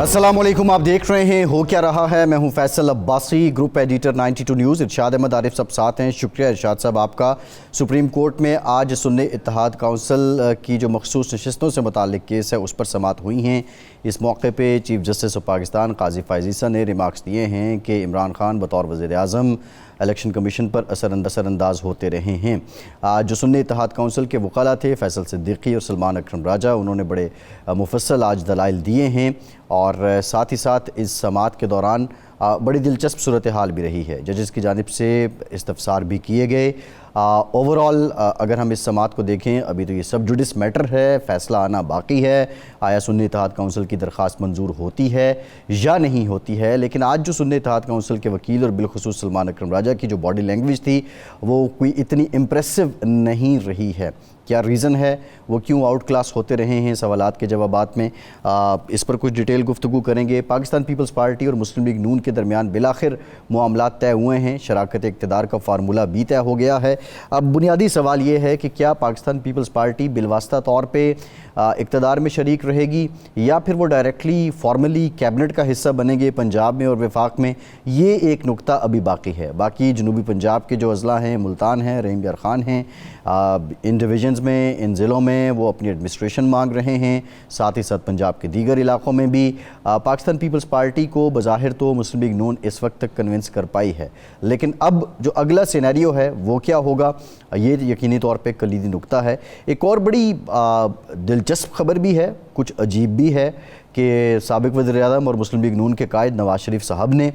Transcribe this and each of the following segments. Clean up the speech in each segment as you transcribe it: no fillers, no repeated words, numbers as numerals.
अस्सलामुअलैकुम, आप देख रहे हैं हो क्या रहा है। मैं हूं Faisal Abbasi, group editor 92 news. Irshad Ahmed Arif सब साथ हैं। शुक्रिया इरशाद साहब आपका। सुप्रीम कोर्ट में आज सुन्नी इत्तेहाद काउंसिल की जो मखसूस नशिस्तों से मुताल्लिक केस है उस पर समाअत हुई हैं। इस मौके पे चीफ जस्टिस ऑफ पाकिस्तान काजी फ़ाइज़ ईसा ने रिमार्क्स दिए हैं कि इमरान खान बतौर वज़ीर-ए-आज़म इलेक्शन कमीशन पर असरअंदाज होते रहे हैं। आज जो सुन्नी इत्तेहाद काउंसिल के वकाला थे फैसल सिद्दीकी और सलमान अकरम राजा, उन्होंने बड़े मुफस्सल आज दलाइल दिए हैं और साथ ही साथ इस समाअत के दौरान बड़ी दिलचस्प सूरत हाल भी रही है। जजेस की जानिब से इस्तफसार भी किए गए। ओवरऑल अगर हम इस समाअत को देखें, अभी तो ये सब जुडिस मैटर है, फ़ैसला आना बाकी है। आया सुन्नी इत्तेहाद काउंसिल की दरख्वास्त मंजूर होती है या नहीं होती है। लेकिन आज जो सुन्नी इत्तेहाद काउंसिल के वकील और बिलखुसूस सलमान अकरम राजा की जो बॉडी लैंग्वेज थी वो कोई इतनी इम्प्रेसिव नहीं रही है। क्या रीज़न है, वो क्यों आउट क्लास होते रहे हैं, सवालात के जवाबात में इस पर कुछ डिटेल गुफ्तगू करेंगे। पाकिस्तान पीपल्स पार्टी और मुस्लिम लीग नून के दरमियान बिलाखिर मामलात तय हुए हैं, शराकत इक़्तिदार का फार्मूला भी तय हो गया है। अब बुनियादी सवाल ये है कि क्या पाकिस्तान पीपल्स पार्टी बिलवास्ता तौर पर इक़्तिदार में शरीक रहेगी या फिर वो डायरेक्टली फॉर्मली कैबिनेट का हिस्सा बनेंगे पंजाब में और वफाक में। ये एक नुक्ता अभी बाकी है। बाकी जनूबी पंजाब के जो अज़ला हैं, मुल्तान हैं, रहीम यार खान हैं, इन डिवीज़न्स में, इन ज़िलों में वो अपनी एडमिनिस्ट्रेशन मांग रहे हैं। साथ ही साथ पंजाब के दीगर इलाक़ों में भी पाकिस्तान पीपल्स पार्टी को बज़ाहिर तो मुस्लिम लीग नून इस वक्त तक कन्विंस कर पाई है। लेकिन अब जो अगला सिनेरियो है वो क्या होगा, ये यकीनी तौर पे कलीदी नुक्ता है। एक और बड़ी दिलचस्प खबर भी है, कुछ अजीब भी है कि साबिक़ वज़ीर-ए-आज़म और मुस्लिम लीग नून के कायद नवाज़ शरीफ साहब ने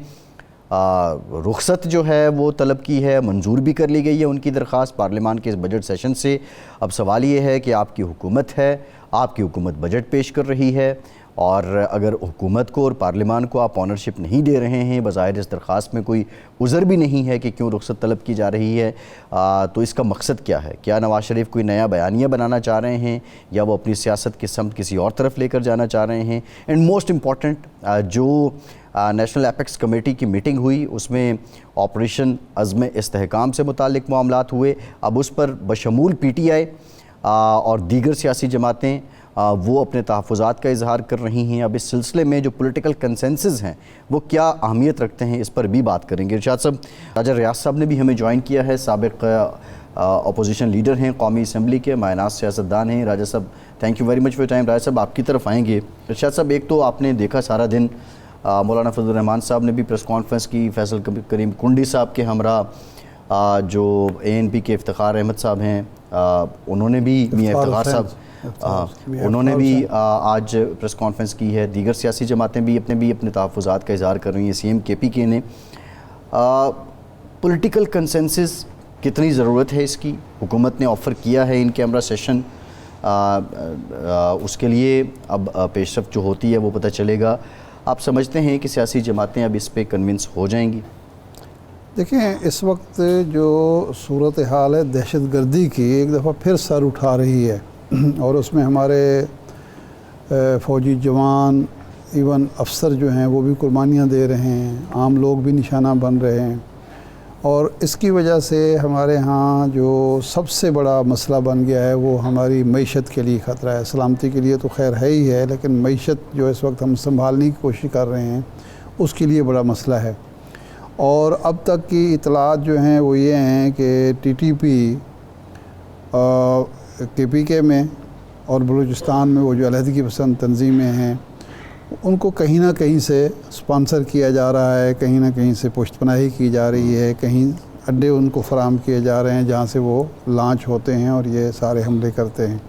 रुखसत जो है वो तलब की है, मंजूर भी कर ली गई है उनकी दरख्वास्त पार्लियामान के इस बजट सेशन से। अब सवाल ये है कि आपकी हुकूमत है, आपकी हुकूमत बजट पेश कर रही है और अगर हुकूमत को और पार्लियामान को आप ऑनरशिप नहीं दे रहे हैं, बज़ाहिर इस दरख्वास्त में कोई उज़र भी नहीं है कि क्यों रुखसत तलब की जा रही है, तो इसका मकसद क्या है। क्या नवाज़ शरीफ कोई नया बयानिया बनाना चाह रहे हैं या वो अपनी सियासत की समत किसी और तरफ लेकर जाना चाह रहे हैं। एंड मोस्ट इम्पॉर्टेंट, जो नेशनल एपेक्स कमेटी की मीटिंग हुई उसमें ऑपरेशन अज़्म इस्तेहकाम से मुताल्लिक मामलात हुए। अब उस पर बशमूल PTI और दीगर सियासी जमातें वो अपने तहफ़्फ़ुज़ात का इजहार कर रही हैं। अब इस सिलसिले में जो पॉलिटिकल कंसेंसस हैं वो क्या अहमियत रखते हैं, इस पर भी बात करेंगे। इरशाद साहब, राजा रियाज साहब ने भी हमें ज्वाइन किया है, साबिक़ अपोजिशन लीडर हैं कौमी असम्बली के, मायनाज़ सियासतदान हैं। Raja Sahab, thank you very much for your time. Raja Sahab, आपकी तरफ आएँगे। इरशाद साहब, एक तो आपने देखा सारा दिन मौलाना फजल रहमान साहब ने भी प्रेस कॉन्फ्रेंस की, फैसल करीम कुंडी साहब के हमरा जो ANP के इफ्तिखार अहमद साहब हैं उन्होंने भी, मियां इफ्तिखार साहब उन्होंने भी आज प्रेस कॉन्फ्रेंस की है। दीगर सियासी जमातें भी अपने तहफ़्फ़ुज़ात का इज़हार कर रही हैं। CM KPK ने पॉलिटिकल कंसेंसस कितनी ज़रूरत है इसकी, हुकूमत ने ऑफ़र किया है इन कैमरा सेशन, उसके लिए अब पेशरफ़्त जो होती है वो पता चलेगा। आप समझते हैं कि सियासी जमातें अब इस पे कन्विंस हो जाएंगी? देखें, इस वक्त जो सूरत हाल है दहशत गर्दी की एक दफ़ा फिर सर उठा रही है और उसमें हमारे फ़ौजी जवान, इवन अफसर जो हैं वो भी कुर्बानियाँ दे रहे हैं, आम लोग भी निशाना बन रहे हैं। और इसकी वजह से हमारे यहाँ जो सबसे बड़ा मसला बन गया है वो हमारी मईशत के लिए ख़तरा है। सलामती के लिए तो खैर है ही है, लेकिन मईशत जो इस वक्त हम संभालने की कोशिश कर रहे हैं उसके लिए बड़ा मसला है। और अब तक की इतलात जो हैं वो ये हैं कि TTP KPK में और बलूचिस्तान में वो जो अलहदगी पसंद तंजीमें हैं उनको कहीं ना कहीं से स्पॉन्सर किया जा रहा है, कहीं ना कहीं से पुश्तपनाही की जा रही है, कहीं अड्डे उनको फराहम किए जा रहे हैं जहाँ से वो लॉन्च होते हैं और ये सारे हमले करते हैं।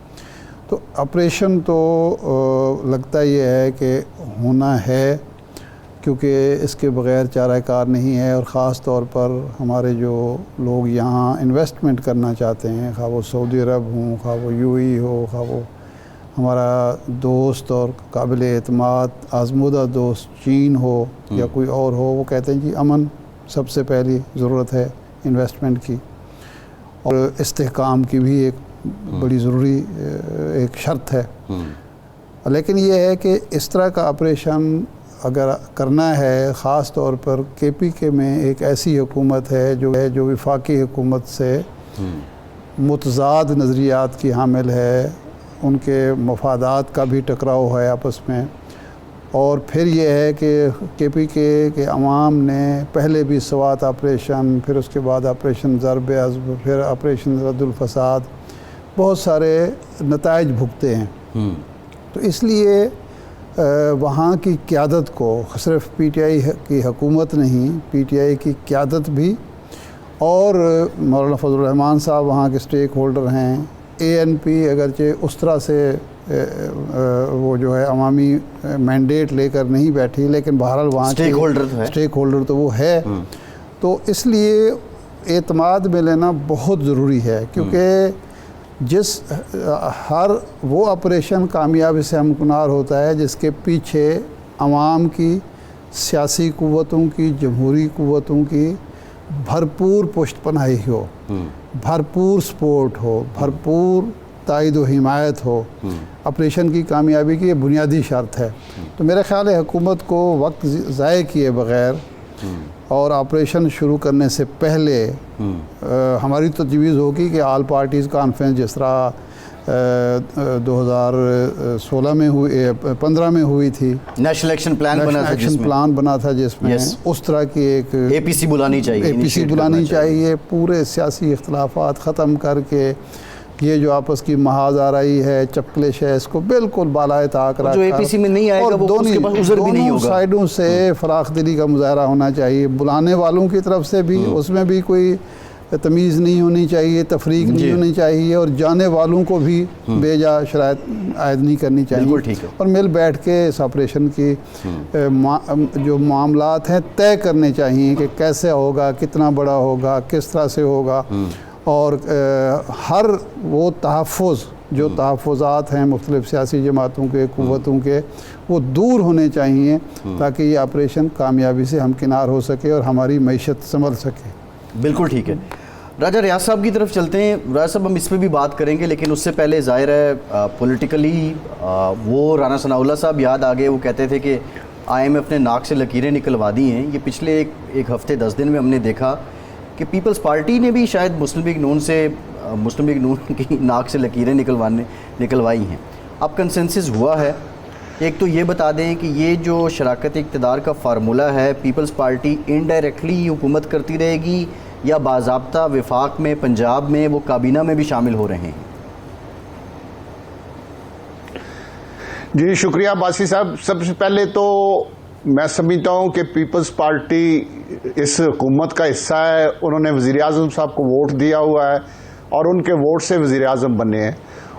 तो ऑपरेशन तो लगता ये है कि होना है, क्योंकि इसके बग़ैर चाराकार नहीं है। और ख़ास तौर पर हमारे जो लोग यहाँ इन्वेस्टमेंट करना चाहते हैं, खा वो सऊदी अरब हों, खा वो UAE हो, खा वो हमारा दोस्त और काबिल एतमाद आज़मूदा दोस्त चीन हो या कोई और हो, वो कहते हैं जी अमन सबसे पहली ज़रूरत है इन्वेस्टमेंट की, और इस्तेहकाम की भी एक बड़ी ज़रूरी एक शर्त है। लेकिन ये है कि इस तरह का ऑपरेशन अगर करना है, ख़ास तौर पर KPK में एक ऐसी हुकूमत है जो वफाकी हुकूमत से मुतज़ाद नज़रियात की हामिल है, उनके मफादात का भी टकराव है आपस में, और फिर ये है कि KPK के अवाम ने पहले भी स्वात ऑपरेशन, फिर उसके बाद ऑपरेशन ज़रब अज़ब, फिर ऑपरेशन रद्दुल फसाद, बहुत सारे नताइज भुगते हैं। तो इसलिए वहाँ की क़यादत को, सिर्फ PTI की हुकूमत नहीं, PTI की क़यादत भी, और मौलाना फजलुर रहमान साहब वहाँ के स्टेक होल्डर हैं। ANP अगरचे उस तरह से वो जो है अवामी मैंडेट लेकर नहीं बैठी, लेकिन बहरहाल वहाँ स्टेक होल्डर तो वो है। तो इसलिए एतमाद में लेना बहुत ज़रूरी है, क्योंकि हर वो ऑपरेशन कामयाबी से हमकिनार होता है जिसके पीछे अवाम की, सियासी क़ुव्वतों की, जमहूरी क़ुव्वतों की भरपूर पुष्टपनाही हो, भरपूर सपोर्ट हो, भरपूर तायद व हिमायत हो। ऑपरेशन की कामयाबी की ये बुनियादी शर्त है। तो मेरा ख़्याल है हुकूमत को वक्त ज़ाय किए बग़ैर और ऑपरेशन शुरू करने से पहले हमारी तजवीज़ होगी कि आल पार्टीज़ कॉन्फ्रेंस जिस तरह 2016 में हुई, 15 में हुई थी, नेशनल एक्शन प्लान बना था जिसमें उस तरह की एक APC बुलानी चाहिए, पूरे सियासी इख्तलाफात ख़त्म करके ये जो आपस की महाज आ रही है, चपकलिश है, इसको बिल्कुल बालाए ताक रखा, जो APC में नहीं आएगा वो उसके पास उज़र भी नहीं होगा। साइडों से फराख दिली का मुजाहरा होना चाहिए, बुलाने वालों की तरफ से भी, उसमें भी कोई तमीज़ नहीं होनी चाहिए, तफरीक नहीं होनी चाहिए, और जाने वालों को भी बेजा शराइत आयद नहीं करनी चाहिए, और मिल बैठ के इस ऑपरेशन की जो मामलात हैं तय करने चाहिए कि कैसे होगा, कितना बड़ा होगा, किस तरह से होगा, और हर वो तहफ़्फ़ुज़ जो तहफ़्फ़ुज़ात हैं मुख्तलिफ़ सियासी जमातों के, क़ुव्वतों के, वो दूर होने चाहिए ताकि ये ऑपरेशन कामयाबी से हमकिनार हो सके और हमारी मईशत संभल सके। बिल्कुल ठीक है। राजा रियाज साहब की तरफ चलते हैं। रियाज साहब, हम इस पर भी बात करेंगे, लेकिन उससे पहले ज़ाहिर है पॉलिटिकली वो राना सनाउल्लाह साहब याद आ गए। वो कहते थे कि IMF ने नाक से लकीरें निकलवा दी हैं। ये पिछले एक हफ़्ते 10 दिन में हमने देखा कि पीपल्स पार्टी ने भी शायद मुस्लिम लीग नून की नाक से लकीरें निकलवाई हैं। अब कंसेंसस हुआ है। एक तो ये बता दें कि ये जो शराकत इक़्तिदार का फार्मूला है, पीपल्स पार्टी इनडायरेक्टली हुकूमत करती रहेगी या बाज़ाब्ता विफाक में, पंजाब में वो काबीना में भी शामिल हो रहे हैं? जी शुक्रिया बासी साहब। सबसे पहले तो मैं समझता हूँ कि पीपल्स पार्टी इस हुकूमत का हिस्सा है। उन्होंने वज़ीर आज़म साहब को वोट दिया हुआ है और उनके वोट से वज़ीर आज़म बने हैं,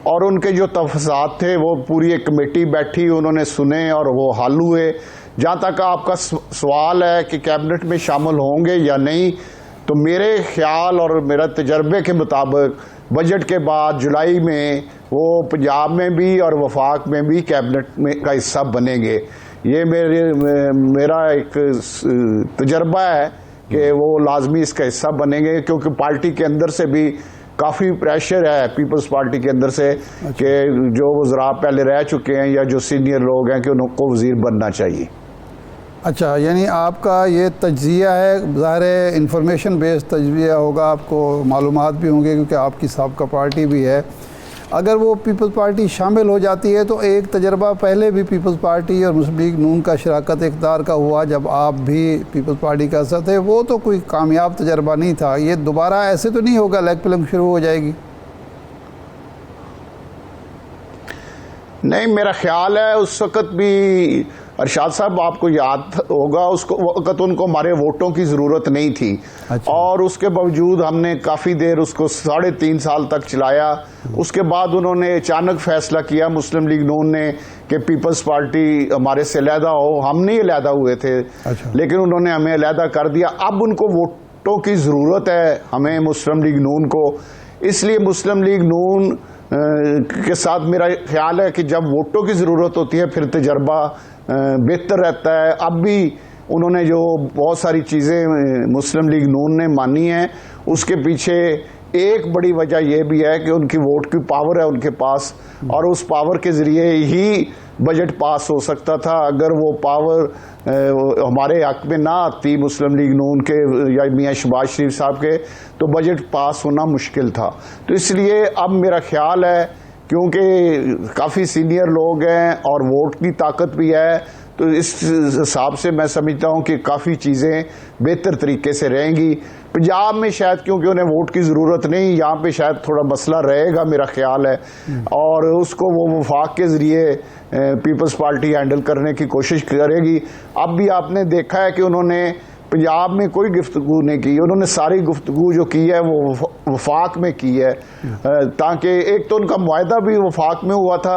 और उनके जो तफसात थे वो पूरी एक कमेटी बैठी, उन्होंने सुने और वो हल हुए। जहाँ तक आपका सवाल है कि कैबिनेट में शामिल होंगे या नहीं, तो मेरे ख्याल और मेरा तजर्बे के मुताबिक बजट के बाद जुलाई में वो पंजाब में भी और वफाक में भी कैबिनेट में का हिस्सा बनेंगे। ये मेरा एक तजर्बा है कि वो लाजमी इसका हिस्सा बनेंगे, क्योंकि पार्टी के अंदर से भी काफ़ी प्रेशर है पीपल्स पार्टी के अंदर से कि जो वज़रा पहले रह चुके हैं या जो सीनियर लोग हैं कि उनको वज़ीर बनना चाहिए। अच्छा, यानी आपका ये तज्ज़िया है, ज़ाहिर है इंफॉर्मेशन बेस्ड तज्ज़िया होगा, आपको मालूमात भी होंगे क्योंकि आपकी साबका पार्टी भी है। अगर वो पीपल्स पार्टी शामिल हो जाती है तो एक तजर्बा पहले भी पीपल्स पार्टी और मुस्लिम लीग नून का शराकत इक़्तिदार का हुआ, जब आप भी पीपल्स पार्टी का हिस्सा थे, वो तो कोई कामयाब तजर्बा नहीं था। ये दोबारा ऐसे तो नहीं होगा, लेग पलंग शुरू हो जाएगी? नहीं, मेरा ख्याल है उस वक़्त भी अरशाद साहब आपको याद होगा, उसको वक़्त उनको हमारे वोटों की ज़रूरत नहीं थी। अच्छा। और उसके बावजूद हमने काफ़ी देर उसको 3.5 साल तक चलाया। उसके बाद उन्होंने अचानक फैसला किया मुस्लिम लीग नून ने कि पीपल्स पार्टी हमारे से अलहदा हो। हम नहीं अलहदा हुए थे। अच्छा। लेकिन उन्होंने हमें अलहदा कर दिया। अब उनको वोटों की ज़रूरत है हमें मुस्लिम लीग नून को, इसलिए मुस्लिम लीग नून के साथ मेरा ख्याल है कि जब वोटों की ज़रूरत होती है फिर तजर्बा बेहतर रहता है। अब भी उन्होंने जो बहुत सारी चीज़ें मुस्लिम लीग नून ने मानी हैं, उसके पीछे एक बड़ी वजह यह भी है कि उनकी वोट की पावर है उनके पास, और उस पावर के ज़रिए ही बजट पास हो सकता था। अगर वो पावर हमारे हक में ना आती मुस्लिम लीग नून के या मियाँ शहबाज शरीफ साहब के, तो बजट पास होना मुश्किल था। तो इसलिए अब मेरा ख्याल है क्योंकि काफ़ी सीनियर लोग हैं और वोट की ताकत भी है, तो इस हिसाब से मैं समझता हूँ कि काफ़ी चीज़ें बेहतर तरीके से रहेंगी। पंजाब में शायद क्योंकि उन्हें वोट की ज़रूरत नहीं, यहाँ पे शायद थोड़ा मसला रहेगा मेरा ख्याल है, और उसको वो वफाक के ज़रिए पीपल्स पार्टी हैंडल करने की कोशिश करेगी। अब भी आपने देखा है कि उन्होंने पंजाब में कोई गुफ्तगू नहीं की, उन्होंने सारी गुफ्तगू जो की है वो वफाक में की है, ताकि एक तो उनका मुआहदा भी वफाक में हुआ था,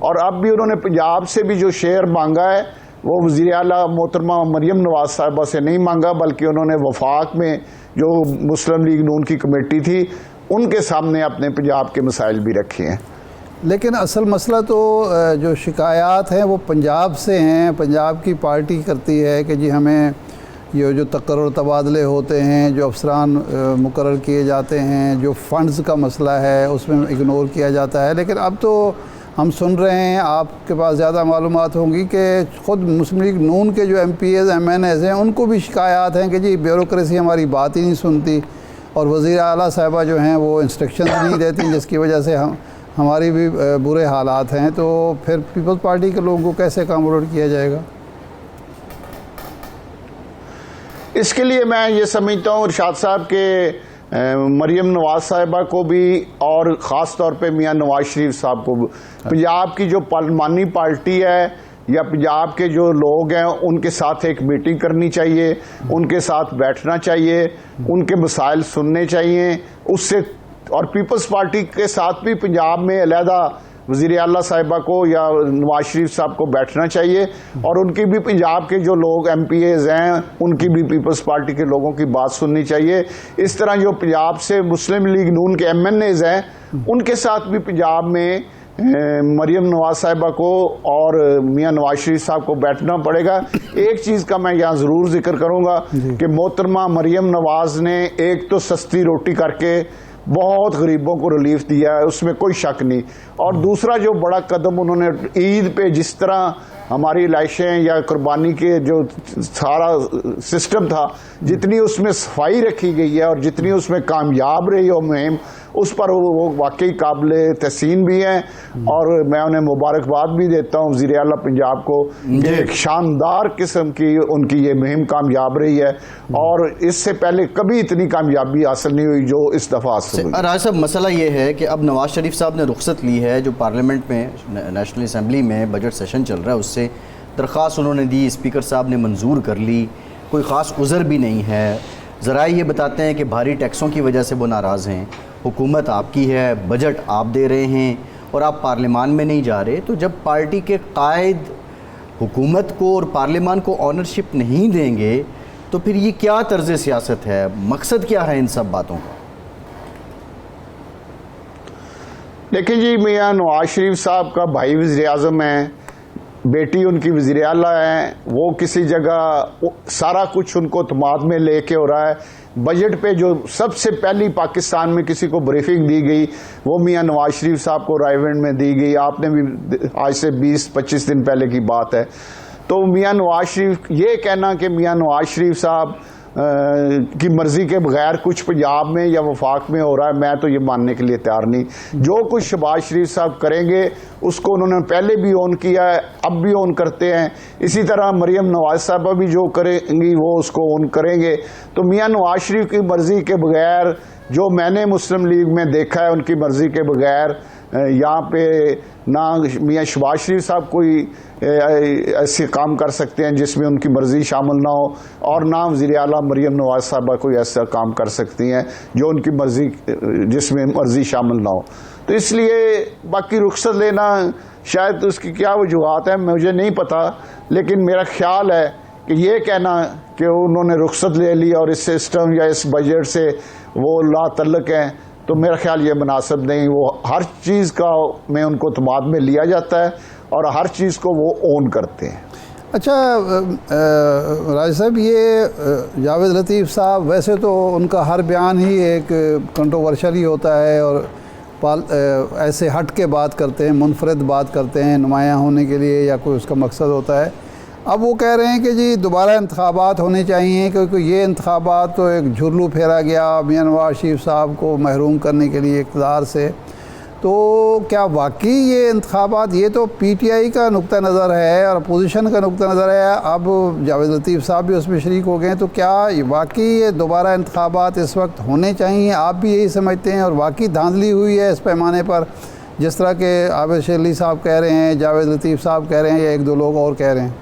और अब भी उन्होंने पंजाब से भी जो शेयर मांगा है वो वज़ीर आला मोहतरमा मरियम नवाज साहिबा से नहीं मांगा, बल्कि उन्होंने वफाक में जो मुस्लिम लीग नून की कमेटी थी उनके सामने अपने पंजाब के मसाइल भी रखे हैं। लेकिन असल मसला तो जो शिकायत हैं वो पंजाब से हैं। पंजाब की पार्टी करती है कि जी हमें ये जो तकर्रुर तबादले होते हैं, जो अफसरान मुकर्रर किए जाते हैं, जो फंड्स का मसला है उसमें इग्नोर किया जाता है। लेकिन अब तो हम सुन रहे हैं, आपके पास ज़्यादा मालूमात होंगी, कि ख़ुद मुस्लिम लीग नून के जो MPs MNAs हैं उनको भी शिकायत हैं कि जी ब्यूरोक्रेसी हमारी बात ही नहीं सुनती, और वज़ीर आला साहिबा जो हैं वो इंस्ट्रक्शंस नहीं देती, जिसकी वजह से हमारी भी बुरे हालात हैं। तो फिर पीपल्स पार्टी के लोगों को कैसे अकोमोडेट किया जाएगा? इसके लिए मैं ये समझता हूँ इरशाद साहब के मरियम नवाज साहिबा को भी, और ख़ास तौर पे मियां नवाज शरीफ साहब को, पंजाब की जो पार्लिमानी पार्टी है या पंजाब के जो लोग हैं उनके साथ एक मीटिंग करनी चाहिए, उनके साथ बैठना चाहिए, उनके मसाइल सुनने चाहिए उससे, और पीपल्स पार्टी के साथ भी पंजाब में अलहदा वज़ीर आला साहिबा को या नवाज शरीफ साहब को बैठना चाहिए, और उनकी भी पंजाब के जो लोग MPs हैं उनकी भी पीपल्स पार्टी के लोगों की बात सुननी चाहिए। इस तरह जो पंजाब से मुस्लिम लीग नून के MNAs हैं उनके साथ भी पंजाब में मरियम नवाज साहिबा को और मियां नवाज शरीफ साहब को बैठना पड़ेगा। एक चीज़ का मैं यहाँ ज़रूर जिक्र करूँगा कि मोहतरमा मरियम नवाज ने एक तो सस्ती रोटी करके बहुत गरीबों को रिलीफ दिया है, उसमें कोई शक नहीं, और दूसरा जो बड़ा कदम उन्होंने ईद पे जिस तरह हमारी लाशें या कुर्बानी के जो सारा सिस्टम था, जितनी उसमें सफाई रखी गई है और जितनी उसमें कामयाब रही हो मुहिम, उस पर वो वाकई काबिल तहसीन भी हैं, और मैं उन्हें मुबारकबाद भी देता हूँ वज़ीर आला पंजाब को कि एक शानदार किस्म की उनकी ये मुहिम कामयाब रही है, और इससे पहले कभी इतनी कामयाबी हासिल नहीं हुई जो इस दफ़ा हासिल हुई। राज साहब, मसला ये है कि अब नवाज शरीफ साहब ने रुख्सत ली है, जो पार्लियामेंट में नेशनल असम्बली में बजट सेशन चल रहा है उससे दरख्वास्त उन्होंने दी, स्पीकर साहब ने मंजूर कर ली, कोई ख़ास उज़र भी नहीं है। ज़रा ये बताते हैं कि भारी टैक्सों की वजह से वो नाराज़ हैं, हुकूमत आपकी है, बजट आप दे रहे हैं और आप पार्लियामान में नहीं जा रहे, तो जब पार्टी के कायद हुकूमत को और पार्लियामान को ऑनरशिप नहीं देंगे तो फिर ये क्या तर्ज़ सियासत है? मकसद क्या है इन सब बातों का? देखिए जी, मियां नवाज शरीफ साहब का भाई वज़ीर आज़म है, बेटी उनकी वज़ीर आला है, वो किसी जगह सारा कुछ उनको तमाद में लेके हो रहा है। बजट पे जो सबसे पहली पाकिस्तान में किसी को ब्रीफिंग दी गई वो मियां नवाज शरीफ साहब को रायवेंड में दी गई, आपने भी आज से 20-25 दिन पहले की बात है। तो मियां नवाज शरीफ, ये कहना कि मियां नवाज शरीफ साहब की मर्जी के बगैर कुछ पंजाब में या वफाक में हो रहा है, मैं तो ये मानने के लिए तैयार नहीं। जो कुछ शहबाज शरीफ साहब करेंगे उसको उन्होंने पहले भी ऑन किया है, अब भी ऑन करते हैं। इसी तरह मरियम नवाज साहबा भी जो करेंगी वो उसको ऑन करेंगे। तो मियां नवाज शरीफ की मर्जी के बगैर, जो मैंने मुस्लिम लीग में देखा है उनकी मर्जी के बगैर, यहाँ पे ना मियां शहबाज शरीफ साहब कोई ऐसे काम कर सकते हैं जिसमें उनकी मर्जी शामिल ना हो, और ना वज़ीर आला मरियम नवाज साहबा कोई ऐसा काम कर सकती हैं जो उनकी मर्जी जिसमें मर्जी शामिल ना हो। तो इसलिए बाकी रुख्सत लेना शायद उसकी क्या वजूहत है मुझे नहीं पता, लेकिन मेरा ख्याल है कि ये कहना कि उन्होंने रुख्सत ले ली और इस सिस्टम या इस बजट से वो लातल्लुक़ हैं, तो मेरा ख्याल ये मुनासिब नहीं। वो हर चीज़ का में उनको तमाद में लिया जाता है और हर चीज़ को वो ओन करते हैं। अच्छा राज साहब, ये जावेद लतीफ़ साहब, वैसे तो उनका हर बयान ही एक कंट्रोवर्शियल ही होता है और ऐसे हट के बात करते हैं, मुनफरद बात करते हैं नुमायाँ होने के लिए या कोई उसका मकसद होता है। अब वो कह रहे हैं कि जी दोबारा इंतखाबात होने चाहिए, क्योंकि ये इंतखाबात तो एक झुर्लू फेरा गया मियां नवाज शरीफ साहब को महरूम करने के लिए इक़्तिदार से। तो क्या वाकई ये इंतखाबात, ये तो पीटीआई का नुक्ता नज़र है और अपोजिशन का नुक्ता नज़र है, अब जावेद लतीफ़ साहब भी उसमें शरीक हो गए हैं, तो क्या वाकई ये दोबारा इंतखाबात इस वक्त होने चाहिए? आप भी यही समझते हैं और वाकई धांधली हुई है इस पैमाने पर, जिस तरह के आबिद शेर अली साहब कह रहे हैं, जावेद लतीफ़ साहब कह रहे हैं या एक दो लोग और कह रहे हैं?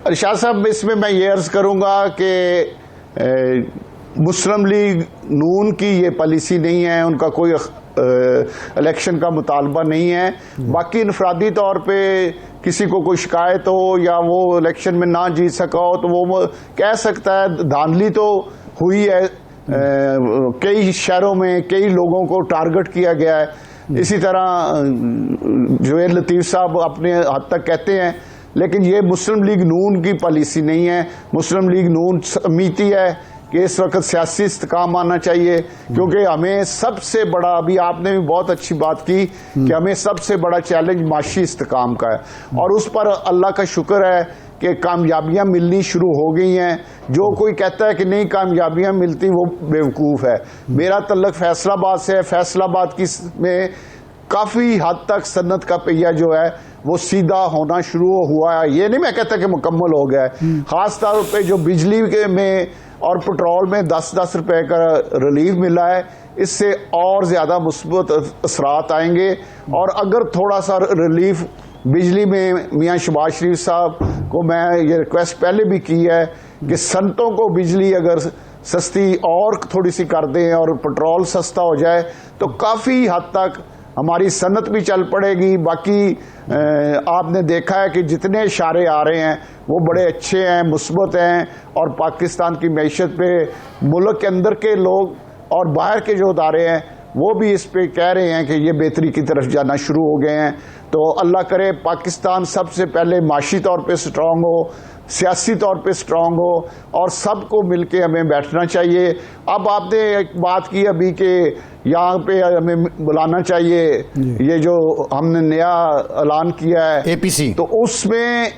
अरशाद साहब, इसमें मैं ये अर्ज़ करूँगा कि मुस्लिम लीग नून की ये पॉलिसी नहीं है, उनका कोई इलेक्शन का मुतालबा नहीं है। बाकी इनफरादी तौर पे किसी को कोई शिकायत हो या वो इलेक्शन में ना जीत सका हो तो वो कह सकता है। धांधली तो हुई है, कई शहरों में कई लोगों को टारगेट किया गया है। इसी तरह जावेद लतीफ़ साहब अपने हद तक कहते हैं, लेकिन ये मुस्लिम लीग नून की पॉलिसी नहीं है। मुस्लिम लीग नून समिति है कि इस वक्त सियासी इस्तेकाम आना चाहिए, क्योंकि हमें सबसे बड़ा, अभी आपने भी बहुत अच्छी बात की कि हमें सबसे बड़ा चैलेंज माशी इस्तेकाम का है और उस पर अल्लाह का शुक्र है कि कामयाबियां मिलनी शुरू हो गई हैं। जो कोई कहता है कि नहीं कामयाबियां मिलती वो बेवकूफ़ है। मेरा तल्लक फैसलाबाद से है। फैसलाबाद की में काफ़ी हद तक सन्नत का पहिया जो है वो सीधा होना शुरू हुआ है। ये नहीं मैं कहता कि मुकम्मल हो गया है। ख़ास तौर पे जो बिजली के में और पेट्रोल में 10-10 रुपए का रिलीफ मिला है, इससे और ज़्यादा मुस्बत असरात आएंगे। और अगर थोड़ा सा रिलीफ बिजली में, मियाँ शहबाज शरीफ साहब को मैं ये रिक्वेस्ट पहले भी की है कि सनतों को बिजली अगर सस्ती और थोड़ी सी कर दें और पेट्रोल सस्ता हो जाए तो काफ़ी हद तक हमारी सनत भी चल पड़ेगी। बाकी आपने देखा है कि जितने इशारे आ रहे हैं वो बड़े अच्छे हैं, मुस्बत हैं और पाकिस्तान की मैशत पे मुल्क के अंदर के लोग और बाहर के जो अदारे हैं वो भी इस पे कह रहे हैं कि ये बेहतरी की तरफ जाना शुरू हो गए हैं। तो अल्लाह करे पाकिस्तान सबसे पहले माशी तौर पे स्ट्रांग हो, सियासी तौर पे स्ट्रांग हो और सबको मिलके हमें बैठना चाहिए। अब आपने एक बात की अभी कि यहाँ पे हमें बुलाना चाहिए, ये जो हमने नया ऐलान किया है एपीसी, तो उसमें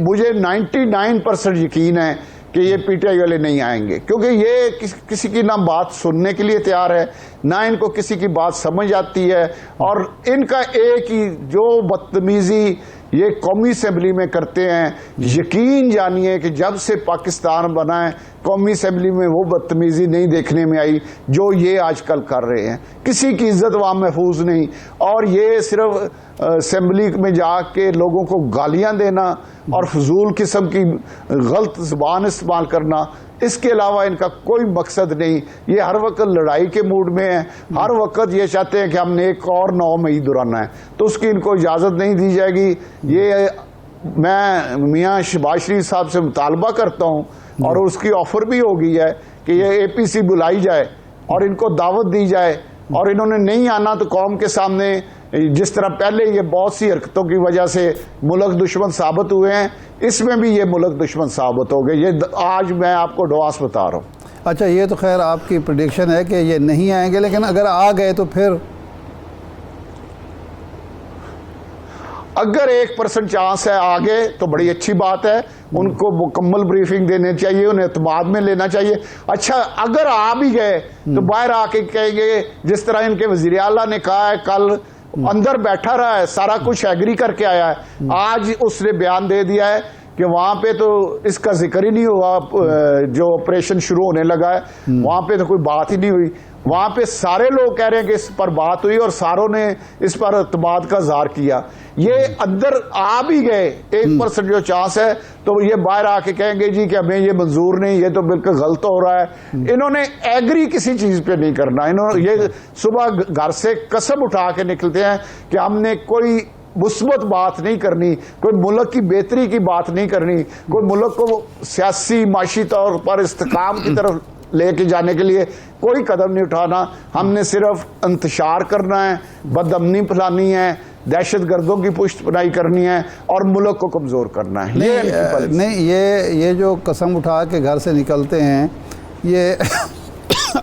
मुझे 99% यकीन है कि ये पीटीआई वाले नहीं आएंगे, क्योंकि ये किसी की ना बात सुनने के लिए तैयार है, ना इनको किसी की बात समझ आती है। और इनका एक ही जो बदतमीजी ये कौमी असेंबली में करते हैं, यकीन जानिए कि जब से पाकिस्तान बना है कौमी असेंबली में वो बदतमीजी नहीं देखने में आई जो ये आजकल कर रहे हैं। किसी की इज्जत वहाँ महफूज नहीं, और ये सिर्फ असेंबली में जाके लोगों को गालियां देना और फजूल किस्म की गलत ज़बान इस्तेमाल करना, इसके अलावा इनका कोई मकसद नहीं। ये हर वक्त लड़ाई के मूड में है, हर वक्त ये चाहते हैं कि हमने एक और 9 मई दोहराना है, तो उसकी इनको इजाज़त नहीं दी जाएगी। ये मैं मियाँ शहबाज शरीफ साहब से मुतालबा करता हूँ और उसकी ऑफर भी हो गई है कि ये एपीसी बुलाई जाए और इनको दावत दी जाए, और इन्होंने नहीं आना तो कौम के सामने जिस तरह पहले ये बहुत सी हरकतों की वजह से मुल्क दुश्मन साबित हुए हैं, इसमें भी ये मुल्क दुश्मन साबित हो गए। ये आज मैं आपको एडवांस बता रहा हूँ। अच्छा, ये तो खैर आपकी प्रेडिक्शन है कि ये नहीं आएंगे, लेकिन अगर आ गए तो फिर अगर 1% चांस है आगे तो बड़ी अच्छी बात है। उनको मुकम्मल ब्रीफिंग देनी चाहिए, उन्हें एतमाद में लेना चाहिए। अच्छा, अगर आ भी गए तो बाहर आके कहेंगे, जिस तरह इनके वज़ीर आला ने कहा है, कल अंदर बैठा रहा है, सारा कुछ एग्री करके आया है, आज उसने बयान दे दिया है कि वहां पे तो इसका जिक्र ही नहीं हुआ। जो ऑपरेशन शुरू होने लगा है वहां पे तो कोई बात ही नहीं हुई। वहां पे सारे लोग कह रहे हैं कि इस पर बात हुई और सारों ने इस पर एतमाद का इज़हार किया। ये अंदर आ भी गए 1% जो चांस है, तो ये बाहर आके कहेंगे जी कि हमें ये मंजूर नहीं, ये तो बिल्कुल गलत हो रहा है। इन्होंने एग्री किसी चीज पे नहीं करना। इन्होंने ये सुबह घर से कसम उठा के निकलते हैं कि हमने कोई मुस्बत बात नहीं करनी, कोई मुल्क की बेहतरी की बात नहीं करनी, कोई मुल्क को सियासी माशी तौर पर इस्तेकाम की तरफ लेके जाने के लिए कोई कदम नहीं उठाना। हमने सिर्फ इंतशार करना है, बदअमनी फैलानी है, दहशत गर्दों की पुष्टपनाही करनी है और मुल्क को कमज़ोर करना है। नहीं, ये जो कसम उठा के घर से निकलते हैं, ये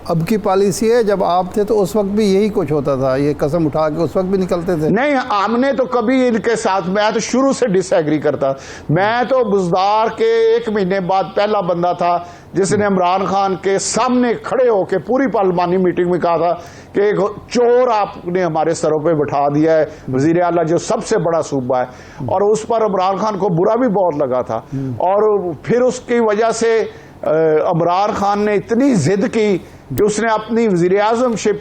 अब की पॉलिसी है। जब आप थे तो उस वक्त भी यही कुछ होता था, ये कसम उठा के उस वक्त भी निकलते थे। नहीं, हमने तो कभी इनके साथ, मैं तो शुरू से डिसएग्री करता। मैं तो बुजदार के 1 महीने बाद पहला बंदा था जिसने इमरान खान के सामने खड़े होकर पूरी पार्लिमानी मीटिंग में कहा था कि एक चोर आपने हमारे सरों पे बिठा दिया है, वजीर आला जो सबसे बड़ा सूबा है। और उस पर इमरान खान को बुरा भी बहुत लगा था। और फिर उसकी वजह से इमरान खान ने इतनी जिद की कि उसने अपनी वजीर आजमशिप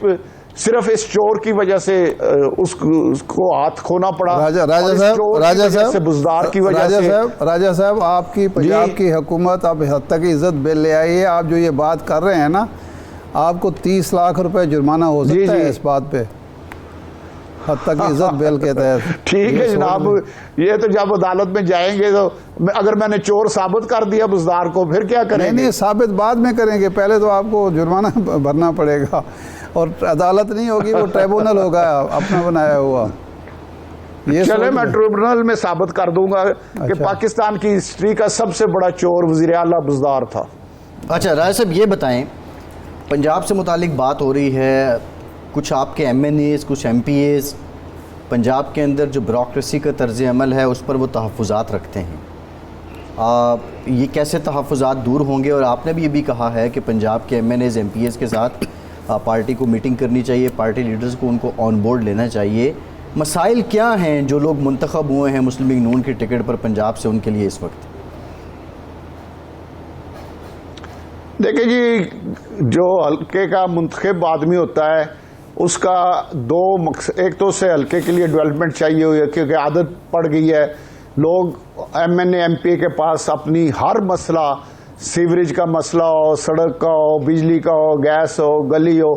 सिर्फ इस चोर की वजह से उसको हाथ खोना पड़ा। राजा बुजदार की वजह से। राजा साहब, आपकी पंजाब की हुकूमत अब हद तक इज्जत बिल ले आई है। आप जो ये बात कर रहे हैं ना, आपको 30 लाख रुपए जुर्माना हो सकता है इस बात पे, हद तक इज्जत बिल के तहत। ठीक है जनाब, ये तो जब अदालत में जाएंगे तो अगर मैंने चोर साबित कर दिया बुजदार को, फिर क्या करेंगे? नहीं, साबित बाद में करेंगे, पहले तो आपको जुर्माना भरना पड़ेगा। और अदालत नहीं होगी, वो ट्रिब्यूनल होगा अपना बनाया हुआ। ये चले, मैं ट्रिब्यूनल में साबित कर दूंगा कि पाकिस्तान की हिस्ट्री का सबसे बड़ा चोर वजीर आला बुजदार था। अच्छा राय साहब, ये बताएं, पंजाब से मुतालिक बात हो रही है, कुछ आपके MNAs, कुछ MPAs पंजाब के अंदर जो ब्यूरोक्रेसी का तर्ज अमल है उस पर वो तहफ़्फ़ुज़ात रखते हैं। ये कैसे तहफ़्फ़ुज़ात दूर होंगे? और आपने भी ये भी कहा है कि पंजाब के MNAs, MPAs के साथ पार्टी को मीटिंग करनी चाहिए, पार्टी लीडर्स को उनको ऑन बोर्ड लेना चाहिए। मसाइल क्या हैं जो लोग मुंतखब हुए हैं मुस्लिम लीग नून की टिकट पर पंजाब से, उनके लिए इस वक्त? देखिए जी, जो हल्के का मुंतखब आदमी होता है उसका दो मकसद, एक तो उसे हल्के के लिए डेवलपमेंट चाहिए हुई है क्योंकि आदत पड़ गई है, लोग MNA MPA के पास अपनी हर मसला, सीवरेज का मसला हो, सड़क का हो, बिजली का हो, गैस हो, गली हो,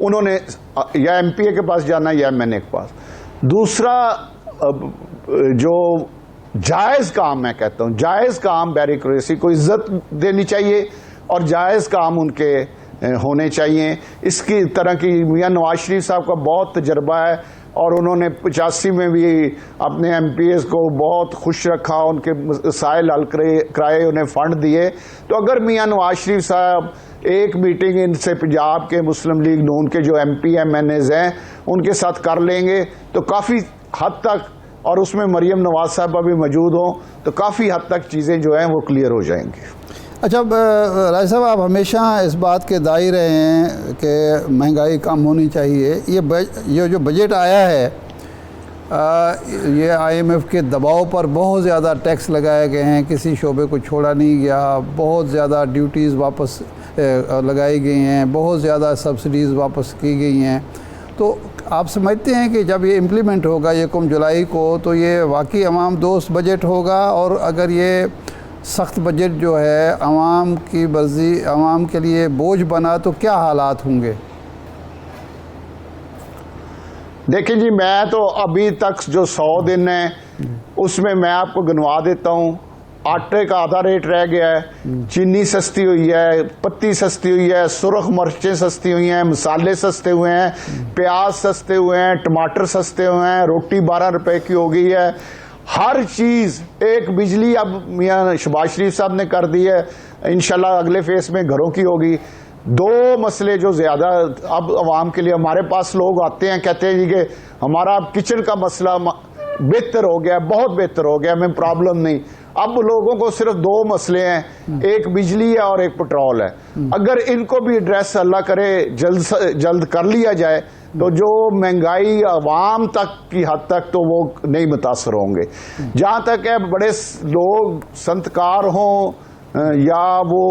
उन्होंने या MPA के पास जाना या MNA के पास। दूसरा जो जायज़ काम, मैं कहता हूँ जायज़ काम, ब्यूरोक्रेसी को इज्जत देनी चाहिए और जायज़ काम उनके होने चाहिए। इसकी तरह की मियां नवाज शरीफ साहब का बहुत तजर्बा है और उन्होंने 85 में भी अपने MPAs को बहुत खुश रखा, उनके मसाइल हल कराए, उन्हें फंड दिए। तो अगर मियां नवाज शरीफ साहब एक मीटिंग इनसे पंजाब के मुस्लिम लीग नून के जो MP MNAs हैं उनके साथ कर लेंगे तो काफ़ी हद तक, और उसमें मरियम नवाज साहबा भी मौजूद हों तो काफ़ी हद तक चीज़ें जो हैं वो क्लियर हो जाएंगी। अच्छा राज साहब, आप हमेशा इस बात के दाई रहे हैं कि महंगाई कम होनी चाहिए। ये जो बजट आया है, ये IMF के दबाव पर बहुत ज़्यादा टैक्स लगाए गए हैं, किसी शोबे को छोड़ा नहीं गया, बहुत ज़्यादा ड्यूटीज़ वापस लगाई गई हैं, बहुत ज़्यादा सब्सिडीज़ वापस की गई हैं। तो आप समझते हैं कि जब ये इम्प्लीमेंट होगा 1 जुलाई को तो ये वाकई अवाम दोस्त बजट होगा? और अगर ये सख्त बजट जो है अवाम की मर्जी, अवाम के लिए बोझ बना तो क्या हालात होंगे? देखिए जी, मैं तो अभी तक जो 100 दिन है उसमें मैं आपको गिनवा देता हूँ। आटे का आधा रेट रह गया है, चीनी सस्ती हुई है, पत्ती सस्ती हुई है, सुरख मिर्चें सस्ती हुई हैं, मसाले सस्ते हुए हैं, प्याज सस्ते हुए हैं, टमाटर सस्ते हुए हैं, रोटी 12 रुपए की हो गई है, हर चीज़। एक बिजली अब मियां शहबाज शरीफ साहब ने कर दी है, इंशाल्लाह अगले फेस में घरों की होगी। दो मसले जो ज़्यादा अब आवाम के लिए, हमारे पास लोग आते हैं कहते हैं जी कि हमारा अब किचन का मसला बेहतर हो गया, बहुत बेहतर हो गया, हमें प्रॉब्लम नहीं। अब लोगों को सिर्फ 2 मसले हैं, एक बिजली है और एक पेट्रोल है। अगर इनको भी एड्रेस अल्लाह करे जल्द कर लिया जाए तो जो महंगाई आवाम तक की हद तक तो वो नहीं मुतासर होंगे। जहाँ तक है बड़े लोग संतकार हों या वो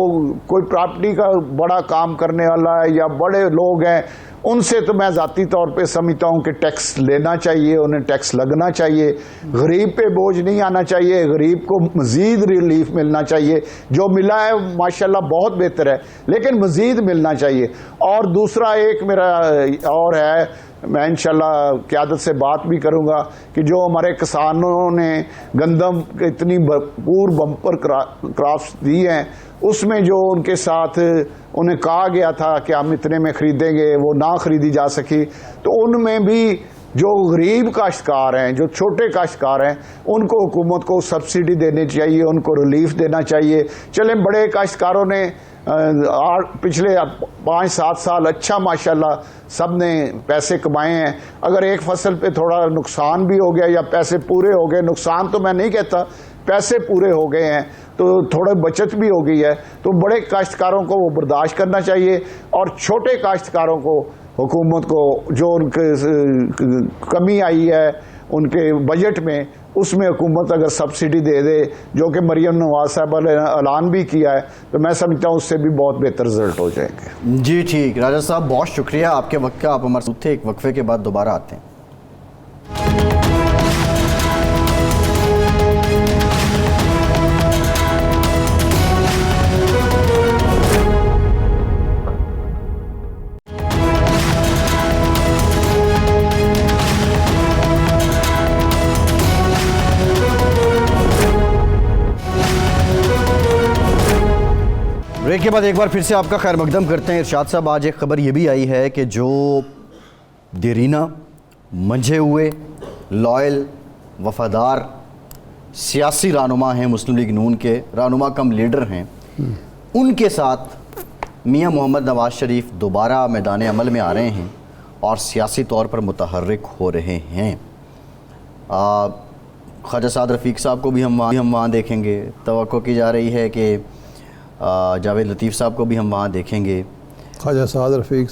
कोई प्रॉपर्टी का बड़ा काम करने वाला है या बड़े लोग हैं, उनसे तो मैं ज़ाती तौर पे समझता हूँ कि टैक्स लेना चाहिए, उन्हें टैक्स लगना चाहिए। गरीब पे बोझ नहीं आना चाहिए, गरीब को मज़ीद रिलीफ मिलना चाहिए। जो मिला है माशाल्लाह बहुत बेहतर है, लेकिन मज़ीद मिलना चाहिए। और दूसरा एक मेरा और है, मैं इंशाल्लाह क़यादत से बात भी करूँगा कि जो हमारे किसानों ने गंदम इतनी भरपूर बम्पर क्रॉप्स दी हैं, उसमें जो उनके साथ उन्हें कहा गया था कि हम इतने में ख़रीदेंगे, वो ना ख़रीदी जा सकी। तो उनमें भी जो गरीब काश्तकार हैं, जो छोटे काश्तकार हैं, उनको हुकूमत को सब्सिडी देनी चाहिए, उनको रिलीफ देना चाहिए। चले बड़े काश्तकारों ने पिछले 5-7 साल अच्छा माशाल्लाह सब ने पैसे कमाए हैं। अगर एक फसल पे थोड़ा नुकसान भी हो गया या पैसे पूरे हो गए, नुकसान तो मैं नहीं कहता, पैसे पूरे हो गए हैं, तो थोड़ा बचत भी हो गई है, तो बड़े काश्तकारों को वो बर्दाश्त करना चाहिए, और छोटे काश्तकारों को, हुकूमत को जो उनके कमी आई है उनके बजट में, उसमें हुकूमत अगर सब्सिडी दे दे, जो कि मरियम नवाज साहब ने ऐलान भी किया है, तो मैं समझता हूँ उससे भी बहुत बेहतर रिजल्ट हो जाएंगे। जी ठीक, राजा साहब बहुत शुक्रिया आपके वक्त का, आप हमारे साथ थे। एक वक्फे के बाद दोबारा आते हैं। ब्रेक के बाद एक बार फिर से आपका खैर मकदम करते हैं। इरशाद साहब, आज एक खबर ये भी आई है कि जो देरीना, मंझे हुए, लॉयल, वफादार सियासी रहनुमा हैं, मुस्लिम लीग नून के रहनुमा कम लीडर हैं, उनके साथ मियां मोहम्मद नवाज शरीफ दोबारा मैदान अमल में आ रहे हैं और सियासी तौर पर मुतहर्रिक हो रहे हैं। ख्वाजा साद रफ़ीक साहब को भी हम वहाँ देखेंगे। तवक्को की जा रही है कि जावेद लतीफ़ साहब को भी हम वहाँ देखेंगे। ख्वाजा साद रफ़ीक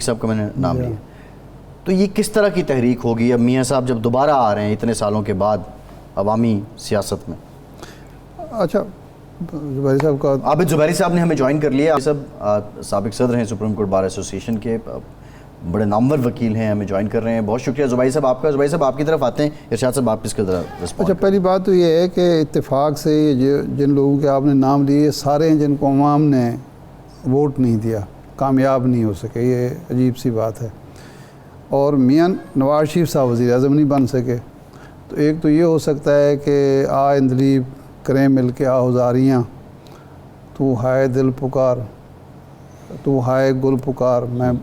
साहब का मैंने नाम लिया। तो ये किस तरह की तहरीक होगी अब मियाँ साहब जब दोबारा आ रहे हैं इतने सालों के बाद अवामी सियासत में? अच्छा, ज़ुबैरी साहब का, आबिद ज़ुबैरी साहब ने हमें ज्वाइन कर लिया। सब साबिक सदर हैं सुप्रीम कोर्ट बार एसोसिएशन के, बड़े नामवर वकील हैं, हमें ज्वाइन कर रहे हैं। बहुत शुक्रिया ज़ुबैरी साहब आपका। ज़ुबैरी साहब आपकी तरफ आते हैं, इरशाद साहब आप इसके तरफ रिस्पॉन्ड। अच्छा, पहली बात तो ये है कि इत्तेफाक से जिन लोगों के आपने नाम लिए सारे हैं जिनको अवाम ने वोट नहीं दिया, कामयाब नहीं हो सके, ये अजीब सी बात है। और मियां नवाज शरीफ साहब वज़ीर-ए-आज़म नहीं बन सके, तो एक तो ये हो सकता है कि आ इंदलीब करें मिल के आहुजारियाँ, तू हाय दिल पुकार, तू हाय गुल पुकार, मैं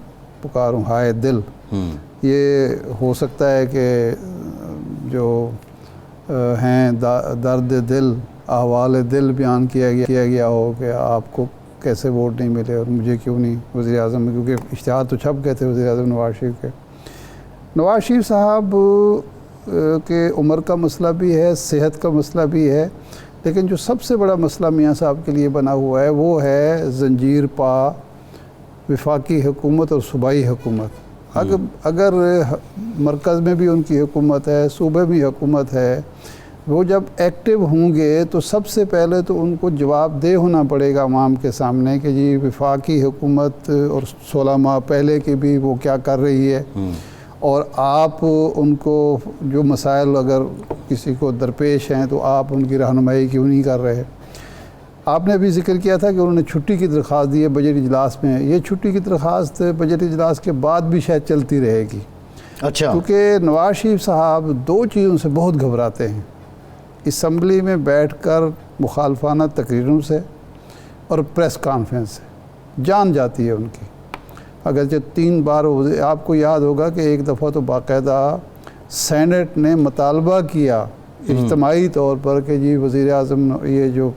पुकारूँ हाय दिल। ये हो सकता है कि जो हैं दर्द दिल, अहवाल दिल बयान किया गया हो कि आपको कैसे वोट नहीं मिले और मुझे क्यों नहीं वज़ीर-ए-आज़म में, क्योंकि इश्तिहार तो छप गए थे वज़ीर-ए-आज़म नवाज शरीफ के। नवाज शरीफ साहब के उम्र का मसला भी है, सेहत का मसला भी है, लेकिन जो सबसे बड़ा मसला मियाँ साहब के लिए बना हुआ है वो है जंजीर पा वफाकी हुकूमत और सूबाई हुकूमत। अगर मरकज़ में भी उनकी हुकूमत है, सूबे में हुकूमत है, वो जब एक्टिव होंगे तो सबसे पहले तो उनको जवाबदेह होना पड़ेगा अवाम के सामने कि जी वफाकी हुकूमत और 16 माह पहले की भी वो क्या कर रही है, और आप उनको जो मसाइल अगर किसी को दरपेश हैं तो आप उनकी रहनुमाई क्यों नहीं कर रहे। आपने अभी जिक्र किया था कि उन्होंने छुट्टी की दरख्वास्त दी है बजट इजलास में। ये छुट्टी की दरख्वास्त बजट इजलास के बाद भी शायद चलती रहेगी। अच्छा, क्योंकि नवाज शरीफ साहब दो चीज़ों से बहुत घबराते हैं, असम्बली में बैठकर मुखालफाना तकरीरों से और प्रेस कॉन्फ्रेंस से जान जाती है उनकी। अगर जो 3 बार आपको याद होगा कि एक दफ़ा तो बाकायदा सेनेट ने मुतालबा किया इज्तिमाई तौर पर कि जी वज़ीर-ए-आज़म ये जो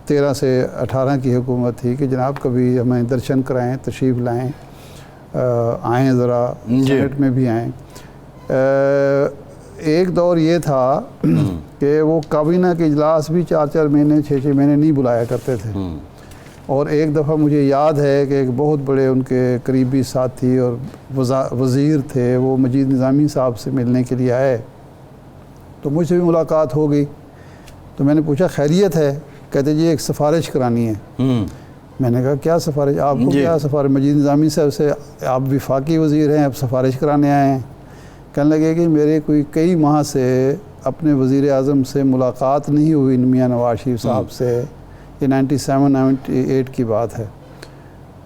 13 से 18 की हुकूमत थी कि जनाब कभी हमें दर्शन कराएं, तशरीफ़ लाएं, आएँ ज़रा सेनेट में भी आएँ। एक दौर ये था कि वो काबीना के इजलास भी 4-4 महीने 6-6 महीने नहीं बुलाया करते थे। और एक दफ़ा मुझे याद है कि एक बहुत बड़े उनके करीबी साथी और वज़ीर थे, वो मजीद निज़ामी साहब से मिलने के लिए आए, तो मुझसे भी मुलाकात हो गई। तो मैंने पूछा खैरियत है? कहते जी एक सिफारिश करानी है। मैंने कहा क्या सिफारिश? आपको क्या सिफारिश? मजीद निज़ामी साहब से, आप वफाकी वज़ीर हैं, आप सिफारिश कराने आए हैं। कहने लगे कि मेरे कई माह से अपने वज़ीर-ए-आज़म से मुलाकात नहीं हुई मियां नवाज शरीफ साहब से, ये 97-98 की बात है,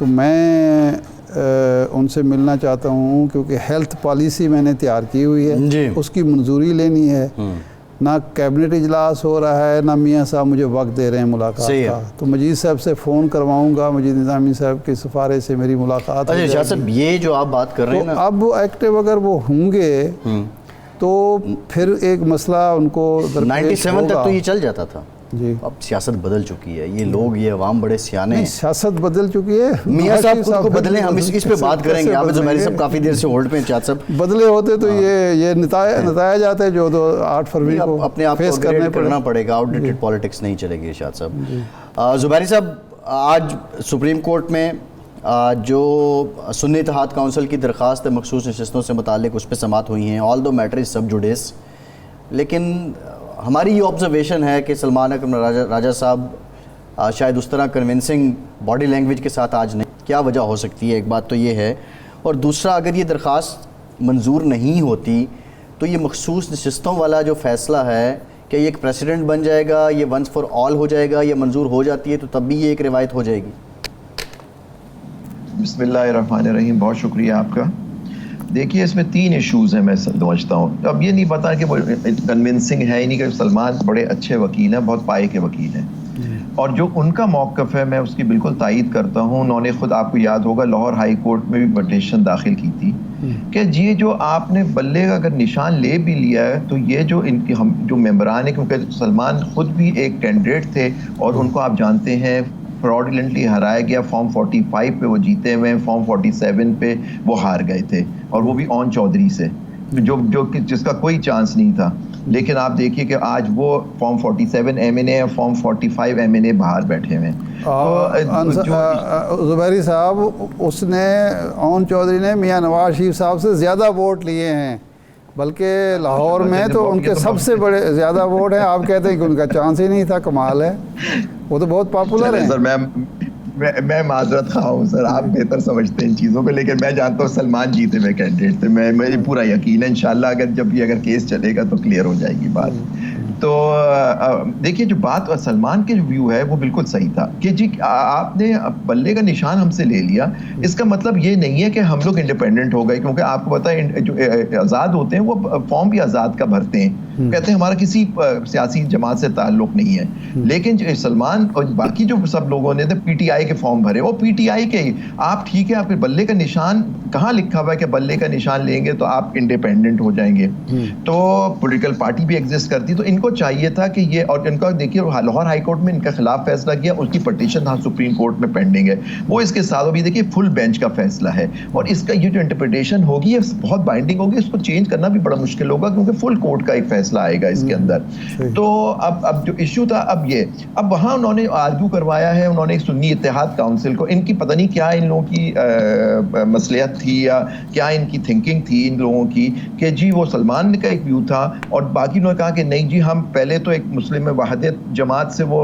तो मैं उनसे मिलना चाहता हूँ क्योंकि हेल्थ पॉलिसी मैंने तैयार की हुई है, उसकी मंजूरी लेनी है। ना कैबिनेट इजलास हो रहा है, ना मियाँ साहब मुझे वक्त दे रहे हैं मुलाकात का, तो मजीद साहब से फ़ोन करवाऊँगा, मजीद निज़ामी साहब की सिफारिश से मेरी मुलाकात। अच्छा शाह साहब, ये जो आप बात कर रहे हैं ना, अब एक्टिव अगर वो होंगे तो फिर एक मसला उनको 97 तक तो ये चल जाता था। जी। अब सियासत बदल चुकी है, ये लोग, ये अवाम बड़े सियाने नहीं, हैं। सियासत बदल चुकी है। मियाँ साहब खुद को बदले, हम कैसे इस पे बात करेंगे। आप ज़ुबैरी साहब काफ़ी देर से होल्ड पे हैं। चाचा साहब बदले होते तो ये नताया जाते हैं जो 8 फरवरी को अपने आप को अपग्रेड करना पड़ेगा, आउटडेटेड पॉलिटिक्स नहीं चलेगी शाद साहब। ज़ुबैरी साहब, आज सुप्रीम कोर्ट में जो सुन्नी इत्तेहाद काउंसिल की दरख्वास्त है मखसूस नशिस्तों से मुतालिक, उस पर समात हुई हैं। ऑल दो मैटर इज सब जुडिस, लेकिन हमारी ये ऑब्जर्वेशन है कि सलमान अकरम राजा साहब शायद उस तरह कन्विंसिंग बॉडी लैंग्वेज के साथ आज नहीं। क्या वजह हो सकती है? एक बात तो ये है, और दूसरा, अगर ये दरख्वास्त मंजूर नहीं होती तो ये मखसूस नशिस्तों वाला जो फ़ैसला है, क्या ये एक प्रेसिडेंट बन जाएगा, ये वंस फॉर ऑल हो जाएगा, या मंजूर हो जाती है तो तब भी ये एक रिवायत हो जाएगी? बिस्मिल्लाहिर्रहमानिर्रहीम, बहुत शुक्रिया आपका। देखिए, इसमें 3 इश्यूज़ हैं, मैं समझता हूँ। अब ये नहीं पता कि वो कन्विंसिंग है ही नहीं, कि सलमान बड़े अच्छे वकील हैं, बहुत पाए के वकील हैं, और जो उनका मौक़िफ़ है मैं उसकी बिल्कुल तायीद करता हूँ। उन्होंने ख़ुद, आपको याद होगा, लाहौर हाई कोर्ट में भी पटिशन दाखिल की थी कि ये जो आपने बल्ले का अगर निशान ले भी लिया है तो ये जो इनकी हम जो मेंबरान है, क्योंकि सलमान ख़ुद भी एक कैंडिडेट थे और उनको आप जानते हैं फ्रॉडुलेंटली हराया गया। फॉर्म 45 पे वो जीते हुए, फॉर्म 47 पे वो हार गए थे, और वो भी ऑन चौधरी से, जो जिसका कोई चांस नहीं था। लेकिन आप देखिए कि आज वो फॉर्म 47 MNA और फॉर्म 45 MNA बाहर बैठे हुए हैं। ज़ुबैरी साहब, उसने ऑन चौधरी ने मियाँ नवाज शरीफ साहब से ज़्यादा वोट लिए हैं, बल्कि लाहौर में तो उनके सबसे बड़े ज़्यादा वोट हैं। आप कहते हैं कि उनका चांस ही नहीं था। कमाल है, वो तो बहुत पॉपुलर है। सर, मैं माजरत खा हूँ सर, आप बेहतर समझते हैं इन चीज़ों को, लेकिन मैं जानता हूँ सलमान जीते हुए कैंडिडेट थे। मुझे पूरा यकीन है, इंशाल्लाह अगर केस चलेगा तो क्लियर हो जाएगी बात। तो देखिए, जो बात सलमान के जो व्यू है वो बिल्कुल सही था कि जी आपने बल्ले का निशान हमसे ले लिया। इसका मतलब ये नहीं है कि हम लोग इंडिपेंडेंट हो गए, क्योंकि आपको पता है जो आज़ाद होते हैं वो फॉर्म भी आज़ाद का भरते हैं, कहते हैं हमारा किसी सियासी जमात से ताल्लुक नहीं है। लेकिन सलमान और बाकी जो सब लोगों ने PTI के फॉर्म भरे, वो PTI के ही। आप ठीक है, आप बल्ले का निशान कहाँ लिखा हुआ है कि बल्ले का निशान लेंगे तो आप इंडिपेंडेंट हो जाएंगे? तो पॉलिटिकल पार्टी भी एग्जिस्ट करती, तो इनको चाहिए था कि ये, और इनका देखिए लाहौर हाई कोर्ट में इनका खिलाफ फैसला किया, उसकी पटिशन यहाँ सुप्रीम कोर्ट में पेंडिंग है, वो इसके साथ भी देखिए फुल बेंच का फैसला है, और इसका ये जो इंटरप्रिटेशन होगी ये बहुत बाइंडिंग होगी, इसको चेंज करना भी बड़ा मुश्किल होगा, क्योंकि फुल कोर्ट का एक फैसला आएगा इसके अंदर। तो अब जो इश्यू था, अब वहाँ उन्होंने आर्ग्यू करवाया है, उन्होंने सुन्नी इत्तेहाद काउंसिल को, इनकी पता नहीं क्या इन लोगों की मसलियत थी या क्या इनकी थिंकिंग थी इन लोगों की, कि जी वो सलमान का एक व्यू था और बाकी ने कहा कि नहीं जी, हम पहले तो एक मुस्लिम वहदत जमात से वो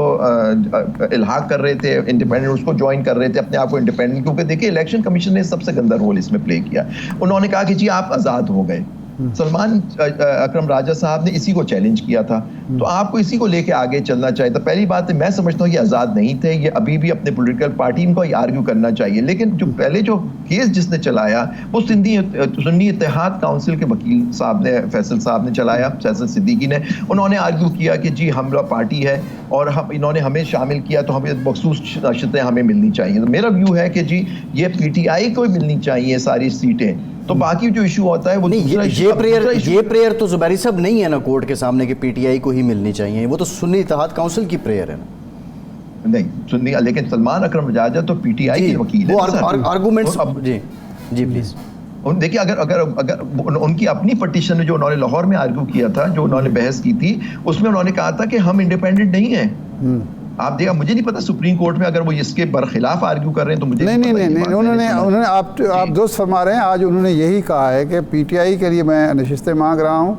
इल्हाक कर रहे थे, इंडिपेंडेंट उसको ज्वाइन कर रहे थे अपने आप को इंडिपेंडेंट, क्योंकि देखिए इलेक्शन कमीशन ने सबसे गंदा रोल इसमें प्ले किया। उन्होंने कहा कि जी आप आज़ाद हो गए। सलमान अकरम राजा साहब ने इसी को चैलेंज किया था, तो आपको इसी को लेके आगे चलना चाहिए। तो पहली बात है, मैं समझता हूँ ये आज़ाद नहीं थे, ये अभी भी अपने पॉलिटिकल पार्टी इनको आर्ग्यू करना चाहिए। लेकिन जो पहले जो केस जिसने चलाया वो सुन्नी इत्तेहाद काउंसिल के वकील साहब ने, फैसल साहब ने चलाया, फैसल सिद्दीकी ने। उन्होंने आर्ग्यू किया कि जी हम लोग पार्टी है और इन्होंने हमें शामिल किया, तो हमें मखसूस नशतें हमें मिलनी चाहिए। तो मेरा व्यू है कि जी ये PTI को मिलनी चाहिए सारी सीटें। तो बाकी जो इशू होता है वो नहीं, ये प्रेयर तो ज़ुबैरी साहब नहीं है ना कोर्ट के सामने कि PTI को ही मिलनी चाहिए, वो तो सुन्नी इत्तेहाद काउंसिल की प्रेयर है ना। नहीं सुन्नी, लेकिन सलमान अकरम राजा तो PTI के वकील है। आर्गूमेंट्स जी प्लीज देखिए, अगर उनकी अपनी पटिशन में जो उन्होंने लाहौर में आर्ग्यू किया था, जो उन्होंने बहस की थी, उसमें उन्होंने कहा था कि हम इंडिपेंडेंट नहीं हैं। आप देखा, मुझे नहीं पता सुप्रीम कोर्ट में अगर वो इसके बरखिलाफ आर्ग्यू कर रहे हैं तो मुझे नहीं, उन्होंने आप दोस्त फरमा रहे हैं, आज उन्होंने यही कहा है कि PTI के लिए मैं नशिस्तें मांग रहा हूँ,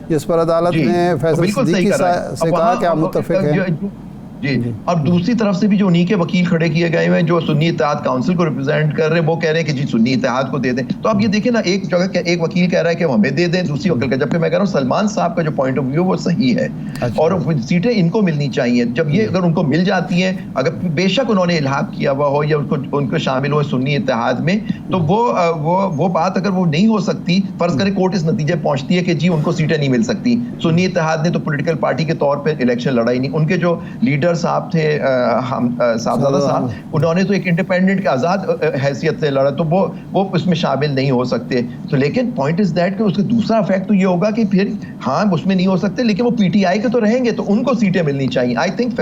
जिस पर अदालत ने फैसल सिद्दीकी से कहा कि आप मुत्तफिक हैं। जी, और दूसरी तरफ से भी जो उन्हीं के वकील खड़े किए गए हैं जो सुन्नी इत्तेहाद काउंसिल को रिप्रेजेंट कर रहे हैं, वो कह रहे हैं कि जी सुन्नी इत्तेहाद को दे दें। तो आप ये देखिए ना, एक जगह एक वकील कह रहा है कि हमें दे दें, दूसरी वकील का, जबकि मैं कह रहा हूँ सलमान साहब का जो पॉइंट ऑफ व्यू वो सही है। अच्छा। और सीटें इनको मिलनी चाहिए। जब ये अगर उनको मिल जाती हैं, अगर बेशक उन्होंने इल्हाक किया हुआ हो या उनको शामिल हो सुन्नी इत्तेहाद में, तो वो बात अगर वो नहीं हो सकती, फर्ज करें कोर्ट इस नतीजे पहुंचती है कि जी उनको सीटें नहीं मिल सकती। सुन्नी इत्तेहाद ने तो पोलिटिकल पार्टी के तौर पर इलेक्शन लड़ा ही नहीं, उनके जो लीडर काउंसलर साहब थे साहबजादा साहब, उन्होंने तो एक इंडिपेंडेंट के आज़ाद हैसियत से लड़ा, तो वो उसमें शामिल नहीं हो सकते। तो लेकिन पॉइंट इज दैट कि उसका दूसरा इफेक्ट तो ये होगा कि फिर हाँ उसमें नहीं हो सकते, लेकिन वो पीटीआई के तो रहेंगे, तो उनको सीटें मिलनी चाहिए। आई थिंक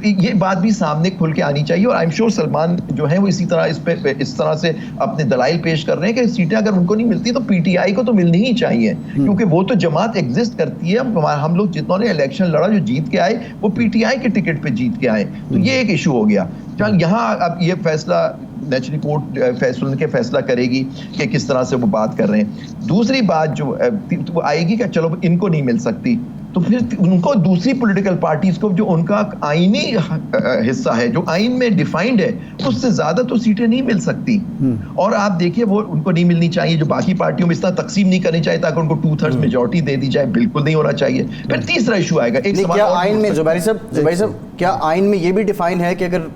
ये बात भी सामने खुल के आनी चाहिए, और आई एम श्योर सलमान जो है वो इसी तरह इस तरह से अपने दलाइल पेश कर रहे हैं कि सीटें अगर उनको नहीं मिलती तो पीटीआई को तो मिलनी ही चाहिए, क्योंकि वो तो जमात एग्जिस्ट करती है। हम लोग जिन्होंने इलेक्शन लड़ा, जो जीत के आए, वो पीटीआई के टिकट पे जीत के आए, तो ये एक इशू हो गया। चल यहाँ अब ये फैसला नेचुरली कोर्ट के फैसला करेगी कि किस तरह से वो बात कर रहे हैं। दूसरी बात जो आएगी कि चलो इनको नहीं मिल सकती, तो फिर उनको दूसरी पॉलिटिकल पार्टीज को जो उनका आईनी हिस्सा है, जो आइन में डिफाइंड है, उससे ज्यादा तो सीटें नहीं मिल सकती। और आप देखिए वो उनको नहीं मिलनी चाहिए, जो बाकी पार्टियों में इस तरह तकसीम नहीं करनी चाहिए ताकि उनको 2/3 मेजॉरिटी दे दी जाए, बिल्कुल नहीं होना चाहिए। फिर तीसरा इशू आएगा, एक सवाल क्या आइन में जुबैरी साहब क्या आइन में ये भी डिफाइन है कि अगर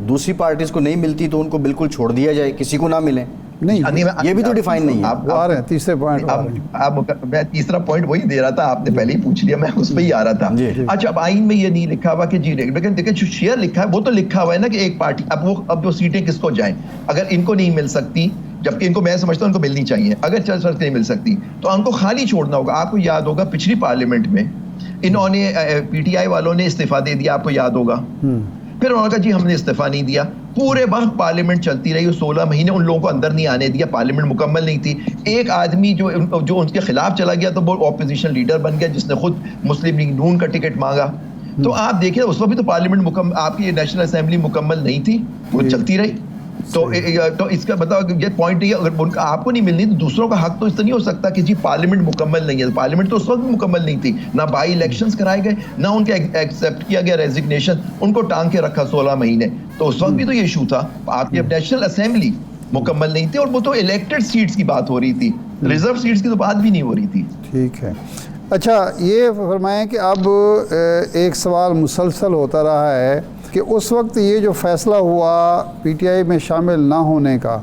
दूसरी पार्टीज को नहीं मिलती तो उनको बिल्कुल छोड़ दिया जाए, किसी को ना मिले? नहीं, ये भी तो डिफाइन नहीं है। आप आ रहे हैं तीसरे पॉइंट। अब मैं तीसरा पॉइंट वही दे रहा था, आपने पहले ही पूछ लिया, मैं उस पर ही आ रहा था। अच्छा, अब आइन में ये नहीं लिखा हुआ कि जी, लेकिन देखिए जो शेयर लिखा है वो तो लिखा हुआ है ना कि एक पार्टी, अब वो सीटें किसको जाएं, अगर इनको नहीं मिल सकती, जबकि इनको मैं समझता हूं इनको मिलनी चाहिए, अगर चल नहीं मिल सकती तो उनको खाली छोड़ना होगा। आपको याद होगा पिछली पार्लियामेंट में इन्होंने पीटीआई वालों ने इस्तीफा दे दिया, आपको याद होगा। फिर उन्होंने कहा जी हमने इस्तीफा नहीं दिया, पूरे वक्त पार्लियामेंट चलती रही, 16 महीने उन लोगों को अंदर नहीं आने दिया, पार्लियामेंट मुकम्मल नहीं थी। एक आदमी जो उनके खिलाफ चला गया तो वो ऑपोजिशन लीडर बन गया, जिसने खुद मुस्लिम लीग नून का टिकट मांगा। तो आप देखिए उस वक्त भी तो पार्लियामेंट मुकम्मल, आपकी नेशनल असेंबली मुकम्मल नहीं थी, वो चलती रही। तो इसका बताओ, ये पॉइंट है, अगर उनका आपको नहीं मिलनी तो दूसरों का हक तो इस तरह नहीं हो सकता कि जी पार्लियामेंट मुकम्मल नहीं है। पार्लियामेंट तो उस वक्त भी मुकम्मल नहीं थी, ना बाई इलेक्शंस कराए गए, ना उनके एक्सेप्ट किया गया रेजिग्नेशन, उनको टांग के रखा 16 महीने। तो उस वक्त भी तो ये इशू था, आपकी नेशनल असेंबली मुकम्मल नहीं थी, और वो तो इलेक्टेड सीट्स की बात हो रही थी, रिजर्व सीट्स की तो बात भी नहीं हो रही थी। ठीक है। अच्छा, ये फरमाएं कि अब एक सवाल मुसलसल होता रहा है कि उस वक्त ये जो फ़ैसला हुआ पीटीआई में शामिल ना होने का,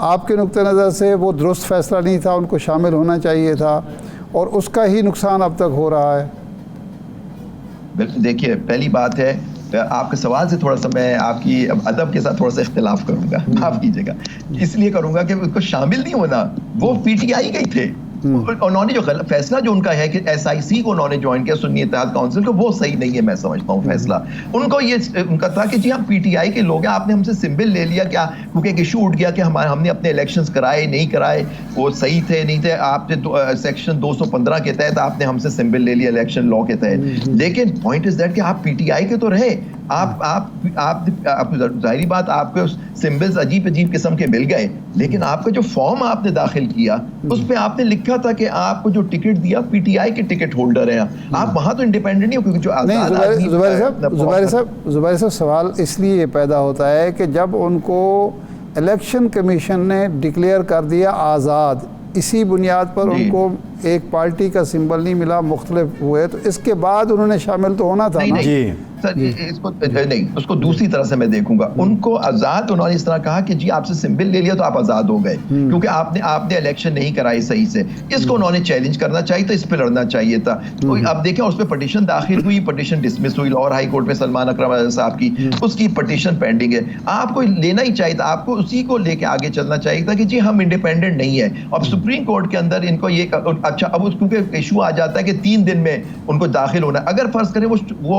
आपके नुक्ते नज़र से वो दुरुस्त फ़ैसला नहीं था, उनको शामिल होना चाहिए था, और उसका ही नुकसान अब तक हो रहा है? देखिए, पहली बात है, आपके सवाल से थोड़ा सा मैं आपकी अदब के साथ थोड़ा सा इख्तिलाफ करूंगा, माफ कीजिएगा, इसलिए करूंगा कि उनको शामिल नहीं होना, वो पीटीआई के ही थे। उन्होंने जो फैसला जो उनका है कि एसआईसी को उन्होंने ज्वाइन किया, सुन्नी इत्तेहाद काउंसिल को, वो सही नहीं है, मैं समझता हूँ फैसला। उनको ये उनका था कि जी हम पीटीआई के लोग हैं, आपने हमसे सिंबल ले लिया क्या, क्योंकि एक इशू उठ गया कि हमने अपने इलेक्शंस कराए नहीं कराए, वो सही थे नहीं थे, आपने सेक्शन 215 के तहत आपने हमसे सिंबल ले लिया इलेक्शन लॉ के तहत। लेकिन पॉइंट इज दैट कि आप पीटीआई के तो रहे, आप जाहिर बात आपके सिंबल्स अजीब अजीब किस्म के मिल गए, लेकिन आपका जो फॉर्म आपने दाखिल किया उस पे आपने लिखा था कि आपको जो टिकट दिया पीटीआई के टिकट होल्डर हैं आप, वहां तो इंडिपेंडेंट नहीं हो, क्योंकि जो जुबैर साहब सवाल इसलिए पैदा होता है कि जब उनको इलेक्शन कमीशन ने डिक्लेयर कर दिया आज़ाद, इसी बुनियाद पर उनको एक पार्टी का सिंबल नहीं मिला, मुख्तलिफ हुए, तो इसके बाद उन्होंने शामिल तो होना था ना? जी सर, इसको नहीं, उसको दूसरी तरह से मैं देखूंगा। उनको आजाद, उन्होंने इस तरह कहा कि जी आपसे सिंबल ले लिया तो आप आजाद हो गए, क्योंकि आपने इलेक्शन नहीं कराई सही से। इसको उन्होंने चैलेंज करना चाहिए था, इस पे लड़ना चाहिए था। तो अब देखें, उस पर पटिशन दाखिल हुई, पटिशन डिसमिस हुई लाहौर हाई कोर्ट में सलमान अकरम साहब की, उसकी पटिशन पेंडिंग है। आपको लेना ही चाहिए था, आपको उसी को लेके आगे चलना चाहिए था कि जी हम इंडिपेंडेंट नहीं है। अब सुप्रीम कोर्ट के अंदर इनको ये अच्छा, अब क्योंकि इशू आ जाता है कि 3 दिन में उनको दाखिल होना, अगर फर्ज करें वो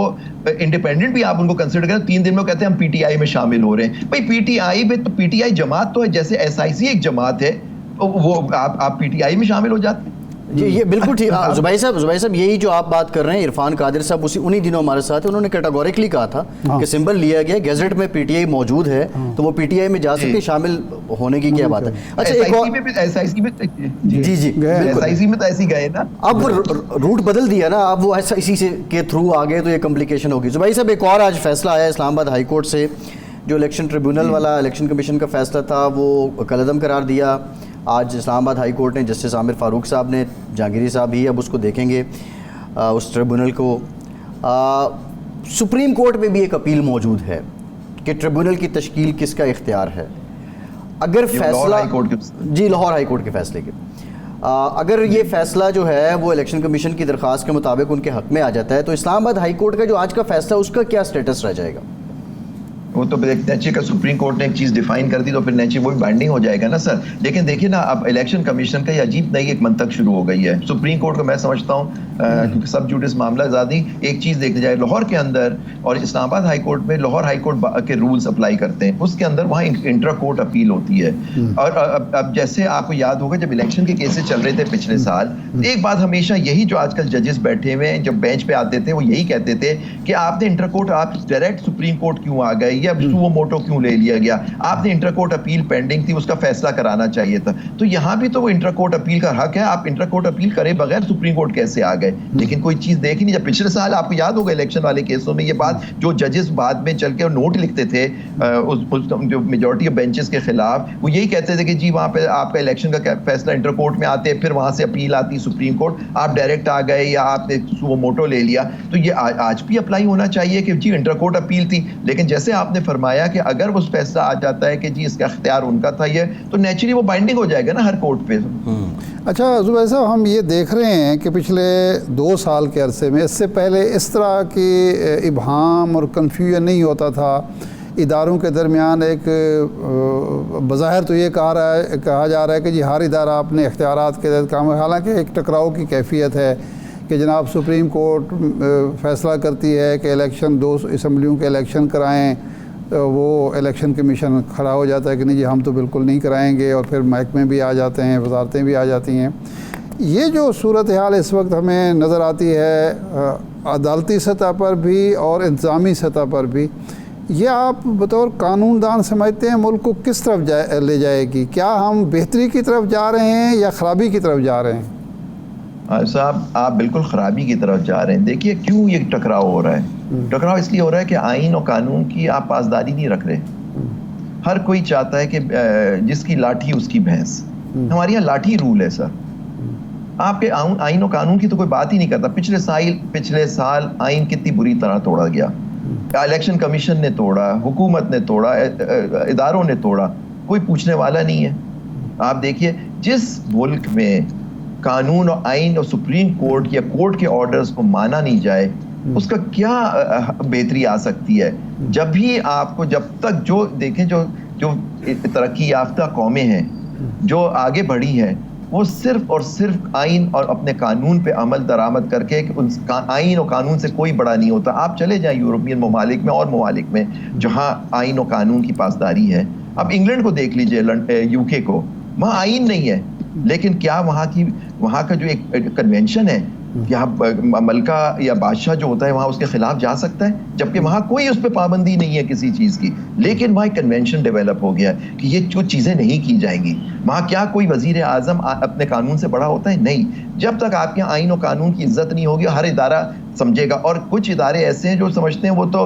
इंडिपेंडेंट भी आप उनको कंसीडर करें, 3 दिन में कहते हैं हम पीटीआई में शामिल हो रहे हैं। भाई पीटीआई में तो पीटीआई जमात तो है, जैसे एसआईसी एक जमात है, वो आप पीटीआई में शामिल हो जाते हैं। ये बिल्कुल ठीक। जुबैर साहब यही जो आप बात कर रहे हैं, इरफान कादिर साहब उन्हीं दिनों हमारे साथ है, उन्होंने कैटेगोरिकली कहा था कि सिंबल लिया गया, गैजेट में पीटीआई मौजूद है, तो वो पीटीआई में जा सकते, शामिल होने की क्या बात है। अच्छा, एसआईसी में तो ऐसी गए ना, अब वो रूट बदल दिया ना, अब वो एसआईसी से के थ्रू आ गए तो ये कॉम्प्लिकेशन होगी। जुबैर साहब, एक और आज फैसला आया इस्लामाबाद हाई कोर्ट से, जो इलेक्शन ट्रिब्यूनल वाला इलेक्शन कमीशन का फैसला था वो कलअदम करार दिया। आज इस्लामाबाद हाई कोर्ट ने जस्टिस आमिर फारूक साहब ने, जहांगीरी साहब ही अब उसको देखेंगे उस ट्रिब्यूनल को। सुप्रीम कोर्ट में भी एक अपील मौजूद है कि ट्रिब्यूनल की तश्कील किसका इख्तियार है। अगर फैसला जी लाहौर हाई कोर्ट के फैसले के अगर ये फैसला जो है वो इलेक्शन कमीशन की दरख्वास्त के मुताबिक उनके हक में आ जाता है तो इस्लामाबाद हाई कोर्ट का जो आज का फैसला उसका क्या स्टेटस रह जाएगा? वो तो नेचुरली का सुप्रीम कोर्ट ने एक चीज डिफाइन कर दी तो फिर नेचुरली वो भी बाइंडिंग हो जाएगा ना सर। लेकिन देखिए ना, अब इलेक्शन कमीशन का ये अजीब नई एक मंतक शुरू हो गई है। सुप्रीम कोर्ट को मैं समझता हूँ क्योंकि सब जुडिस मामला ज़्यादा एक चीज देखने जाए, लाहौर के अंदर और इस्लामाबाद हाई कोर्ट में लाहौर हाई कोर्ट के रूल्स अप्लाई करते हैं, उसके अंदर वहाँ इंट्रा कोर्ट अपील होती है। और अब जैसे आपको याद होगा जब इलेक्शन के केसेस चल रहे थे पिछले साल, एक बात हमेशा यही जो आजकल जजेस बैठे हुए हैं जब बेंच पे आते थे वो यही कहते थे कि आपने इंटर कोर्ट, आप डायरेक्ट सुप्रीम कोर्ट क्यों आ गए या सुओ मोटो क्यों ले लिया गया, आपने इंटर कोर्ट अपील पेंडिंग थी उसका फैसला कराना चाहिए था। तो यहाँ भी तो वो इंटर कोर्ट अपील का हक है, आप इंटर कोर्ट अपील करे बगैर सुप्रीम कोर्ट कैसे आ गए? लेकिन कोई चीज देखी नहीं। जब पिछले साल आपको याद होगा इलेक्शन वाले केसों में ये बात, जो जजेस बाद में चल के नोट लिखते थे उस जो मेजोरिटी ऑफ बेंचेस के खिलाफ, वो यही कहते थे कि जी वहां पे आपका इलेक्शन का फैसला इंटर कोर्ट में आते, फिर वहां से अपील आती सुप्रीम कोर्ट, आप डायरेक्ट आ गए या आपने सुओ मोटो ले लिया। तो ये आज भी अप्लाई होना चाहिए कि जी इंटर कोर्ट अपील थी, लेकिन जैसे आपने फरमाया कि अगर वो फैसला आ जाता है कि जी इसका इख्तियार उनका था ये, तो नेचुरली वो बाइंडिंग हो जाएगा ना हर कोर्ट पे। अच्छा जुबैर साहब, हम ये देख रहे हैं कि पिछले 2 साल के अरसे में, इससे पहले इस तरह की इबहाम और कन्फ्यूजन नहीं होता था। इदारों के दरमियान एक बज़ाहिर तो ये कहा जा रहा है कि जी हर इदारा अपने इख्तियारात के तहत काम है, हालांकि एक टकराव की कैफियत है कि जनाब सुप्रीम कोर्ट फ़ैसला करती है कि इलेक्शन 2 असम्बलियों के इलेक्शन कराएं, वो इलेक्शन कमीशन खड़ा हो जाता है कि नहीं जी हम तो बिल्कुल नहीं कराएंगे, और फिर महकमे भी आ जाते हैं, वजारतें भी आ जाती हैं। ये जो सूरत हाल इस वक्त हमें नज़र आती है अदालती सतह पर भी और इंतज़ामी सतह पर भी, ये आप बतौर कानूनदान समझते हैं मुल्क को किस तरफ ले जाएगी? क्या हम बेहतरी की तरफ जा रहे हैं या ख़राबी की तरफ जा रहे हैं? साहब आप बिल्कुल ख़राबी की तरफ जा रहे हैं। देखिए क्यों ये टकराव हो रहा है। टकराव इसलिए हो रहा है कि आइन और कानून की आप पासदारी नहीं रख रहे। हर कोई चाहता है कि जिसकी लाठी उसकी भैंस। हमारे यहाँ लाठी रूल है सर, आपके आइन और कानून की तो कोई बात ही नहीं करता। पिछले साल आइन कितनी बुरी तरह तोड़ा गया, इलेक्शन कमीशन ने तोड़ा, हुकूमत ने तोड़ा, इदारों ने तोड़ा, कोई पूछने वाला नहीं है। आप देखिए जिस मुल्क में कानून और आइन और सुप्रीम कोर्ट या कोर्ट के ऑर्डर्स को माना नहीं जाए उसका क्या बेहतरी आ सकती है? जब भी आपको, जब तक जो देखें जो तरक्की याफ्ता कौमें हैं जो आगे बढ़ी हैं, वो सिर्फ और सिर्फ आइन और अपने कानून पे अमल दरामद करके, उन आइन और कानून से कोई बड़ा नहीं होता। आप चले जाएं यूरोपियन ममालिक में और ममालिक में जहां आइन और कानून की पासदारी है। अब इंग्लैंड को देख लीजिए, यूके को, वहाँ आइन नहीं है, लेकिन क्या वहाँ का जो एक कन्वेंशन है, क्या मलका या बादशाह जो होता है वहाँ उसके खिलाफ जा सकता है? जबकि वहाँ कोई उस पर पाबंदी नहीं है किसी चीज़ की, लेकिन वहाँ एक कन्वेंशन डेवलप हो गया कि ये जो चीज़ें नहीं की जाएंगी। वहाँ क्या कोई वजीर आज़म अपने कानून से बड़ा होता है? नहीं। जब तक आपके आइन और कानून की इज्जत नहीं होगी हर इदारा समझेगा, और कुछ इदारे ऐसे हैं जो समझते हैं वो तो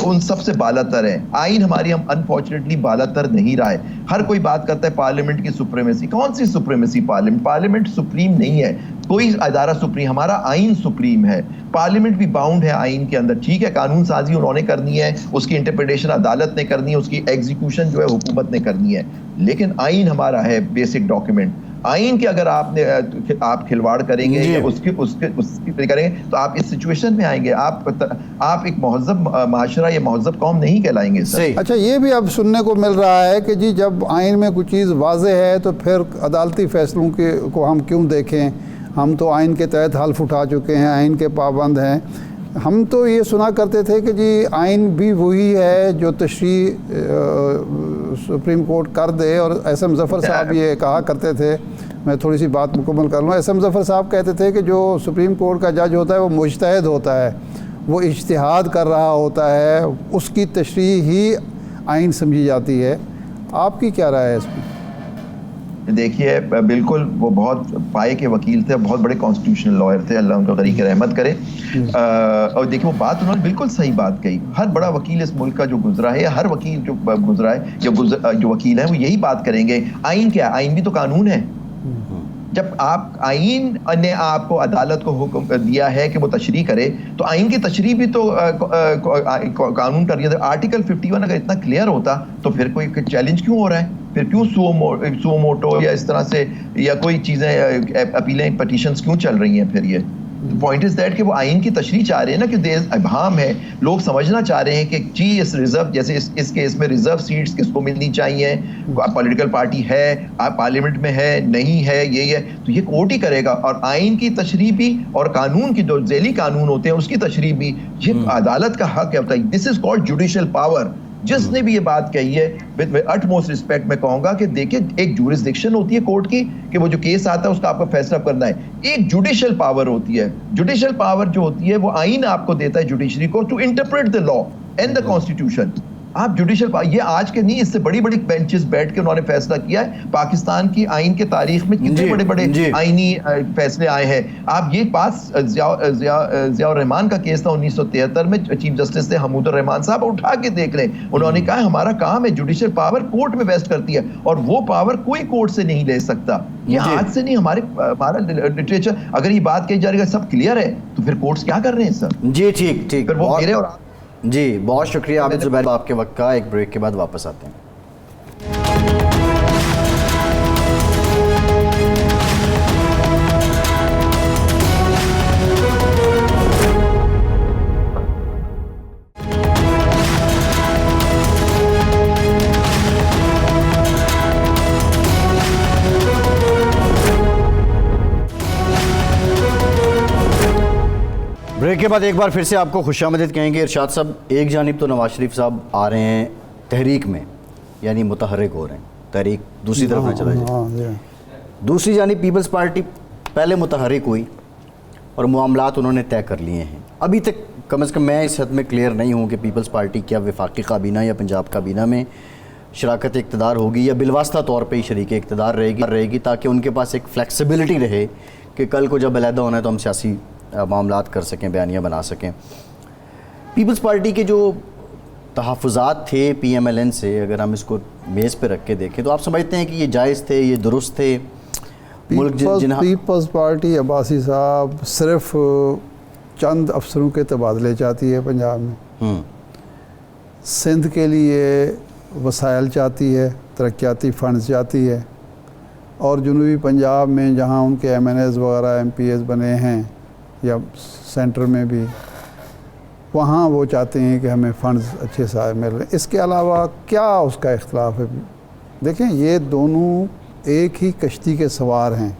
उन सब से बालातर है। आइन हमारी हम अनफॉर्चुनेटली बालातर नहीं रहा है। हर कोई बात करता है पार्लियामेंट की सुप्रीमेसी। कौन सी सुप्रीमेसी? पार्लियामेंट सुप्रीम नहीं है, कोई अदारा सुप्रीम, हमारा आइन सुप्रीम है। पार्लियामेंट भी बाउंड है आइन के अंदर, ठीक है, कानून साजी उन्होंने करनी है, उसकी इंटरप्रिटेशन अदालत ने करनी है, उसकी एग्जीक्यूशन जो है हुकूमत ने करनी है, लेकिन आइन हमारा है बेसिक डॉक्यूमेंट। आइन के अगर आप खिलवाड़ करेंगे या उसकी करेंगे तो आप इस सिचुएशन में आएंगे। आप एक महज़ब माशरा या महज़ब कौम नहीं कहलाएंगे सर। अच्छा, ये भी अब सुनने को मिल रहा है कि जी जब आइन में कुछ चीज़ वाज़े है तो फिर अदालती फैसलों को हम क्यों देखें? हम तो आइन के तहत हल्फ उठा चुके हैं, आइन के पाबंद हैं। हम तो ये सुना करते थे कि जी आइन भी वही है जो तशरीह सुप्रीम कोर्ट कर दे, और एस.एम. ज़फ़र साहब ये कहा करते थे, मैं थोड़ी सी बात मुकम्मल कर लूँ। एस.एम. ज़फ़र साहब कहते थे कि जो सुप्रीम कोर्ट का जज होता है वो मुज्तहिद होता है, वो इज्तिहाद कर रहा होता है, उसकी तशरीह ही आइन समझी जाती है। आपकी क्या राय है इसमें? देखिए बिल्कुल वो बहुत पाए के वकील थे, बहुत बड़े कॉन्स्टिट्यूशनल लॉयर थे, अल्लाह उनका गरीक रहमत करे। और देखिए वो बात उन्होंने बिल्कुल सही बात कही। हर बड़ा वकील इस मुल्क का जो गुजरा है, हर वकील जो गुजरा है, जो वकील है वो यही बात करेंगे। आइन क्या है? आइन भी तो कानून है। जब आप आइन ने आपको अदालत को हुक्म दिया है कि वो तशरीह करे, तो आइन की तशरीह भी तो कानून कर रही है। आर्टिकल 51 अगर इतना क्लियर होता तो फिर कोई चैलेंज क्यों हो रहा है? फिर क्यों सुमोटो या इस तरह से या कोई चीज़ें अपीलें पटिशंस क्यों चल रही हैं फिर ये पॉइंट इज दैट कि वो आइन की तशरीह चाह रहे हैं ना कि देश अभाम है लोग समझना चाह रहे हैं कि जी इस रिजर्व जैसे इस केस में रिजर्व सीट्स किसको मिलनी चाहिए पॉलिटिकल पार्टी है आप पार्लियामेंट में है नहीं है ये तो ये कोर्ट ही करेगा और आइन की तशरीह भी और कानून की जो झेली कानून होते हैं उसकी तशरीह भी ये अदालत का हक है this is called judicial power जिसने भी ये बात कही है विद अटमोस्ट रिस्पेक्ट मैं कहूंगा कि देखिए एक जुरिस्डिक्शन होती है कोर्ट की कि वो जो केस आता है उसका आपको फैसला करना है एक जुडिशियल पावर होती है जुडिशियल पावर जो होती है वो आइन आपको देता है जुडिशरी को to interpret the law and the constitution आप जुडिशियल ये आज के नहीं इससे बड़ी बड़ी बेंचेस बैठ के उन्होंने फैसला किया है पाकिस्तान की आइन के तारीख में कितने बड़े बड़े आइनी फैसले आए हैं आप ये बात जियाउर रहमान का केस था 1973 में चीफ जस्टिस थे हमूदुर रहमान साहब उठा के देख लें उन्होंने कहा हमारा काम है जुडिशियल पावर कोर्ट में वेस्ट करती है और वो पावर कोई कोर्ट से नहीं ले सकता ये आज से नहीं हमारा लिटरेचर अगर ये बात कही जा रही है सब क्लियर है तो फिर कोर्ट्स क्या कर रहे हैं सर जी ठीक फिर वो मेरे और जी बहुत शुक्रिया आबिद जुबैर आपके वक्त का एक ब्रेक के बाद वापस आते हैं ब्रेक के बाद एक बार फिर से आपको खुशामदीद कहेंगे इरशाद साहब एक जानिब तो नवाज शरीफ साहब आ रहे हैं तहरीक में यानी मुतहर्रिक हो रहे हैं तहरीक दूसरी तरफ ना चला जाए दूसरी जानिब पीपल्स पार्टी पहले मुतहर्रिक हुई और मामलात उन्होंने तय कर लिए हैं अभी तक कम से कम मैं इस हद में क्लियर नहीं हूँ कि पीपल्स पार्टी क्या वफाकी काबीना या पंजाब काबीना में शराकत इक़्तिदार होगी या बिलवास्ता तौर पर ही शरीक इक़्तिदार रहेगी ताकि उनके पास एक फ़्लेक्सिबिलिटी रहे कि कल को जब अलहदा होना है तो हम सियासी मामलात कर सकें बयानियाँ बना सकें पीपल्स पार्टी के जो तहफ़्फ़ुज़ात थे PMLN से अगर हम इसको मेज़ पे रख के देखें तो आप समझते हैं कि ये जायज़ थे ये दुरुस्त थे पीपल्स पार्टी अब्बासी साहब सिर्फ चंद अफसरों के तबादले चाहती है पंजाब में सिंध के लिए वसाइल चाहती है तरक्याती फ़ंड्स चाहती है और जनूबी पंजाब में जहाँ उनके MNAs वगैरह MPs बने हैं या सेंटर में भी वहाँ वो चाहते हैं कि हमें फ़ंड्स अच्छे से मिल रहे हैं इसके अलावा क्या उसका इख्तलाफ है देखें ये दोनों एक ही कश्ती के सवार हैं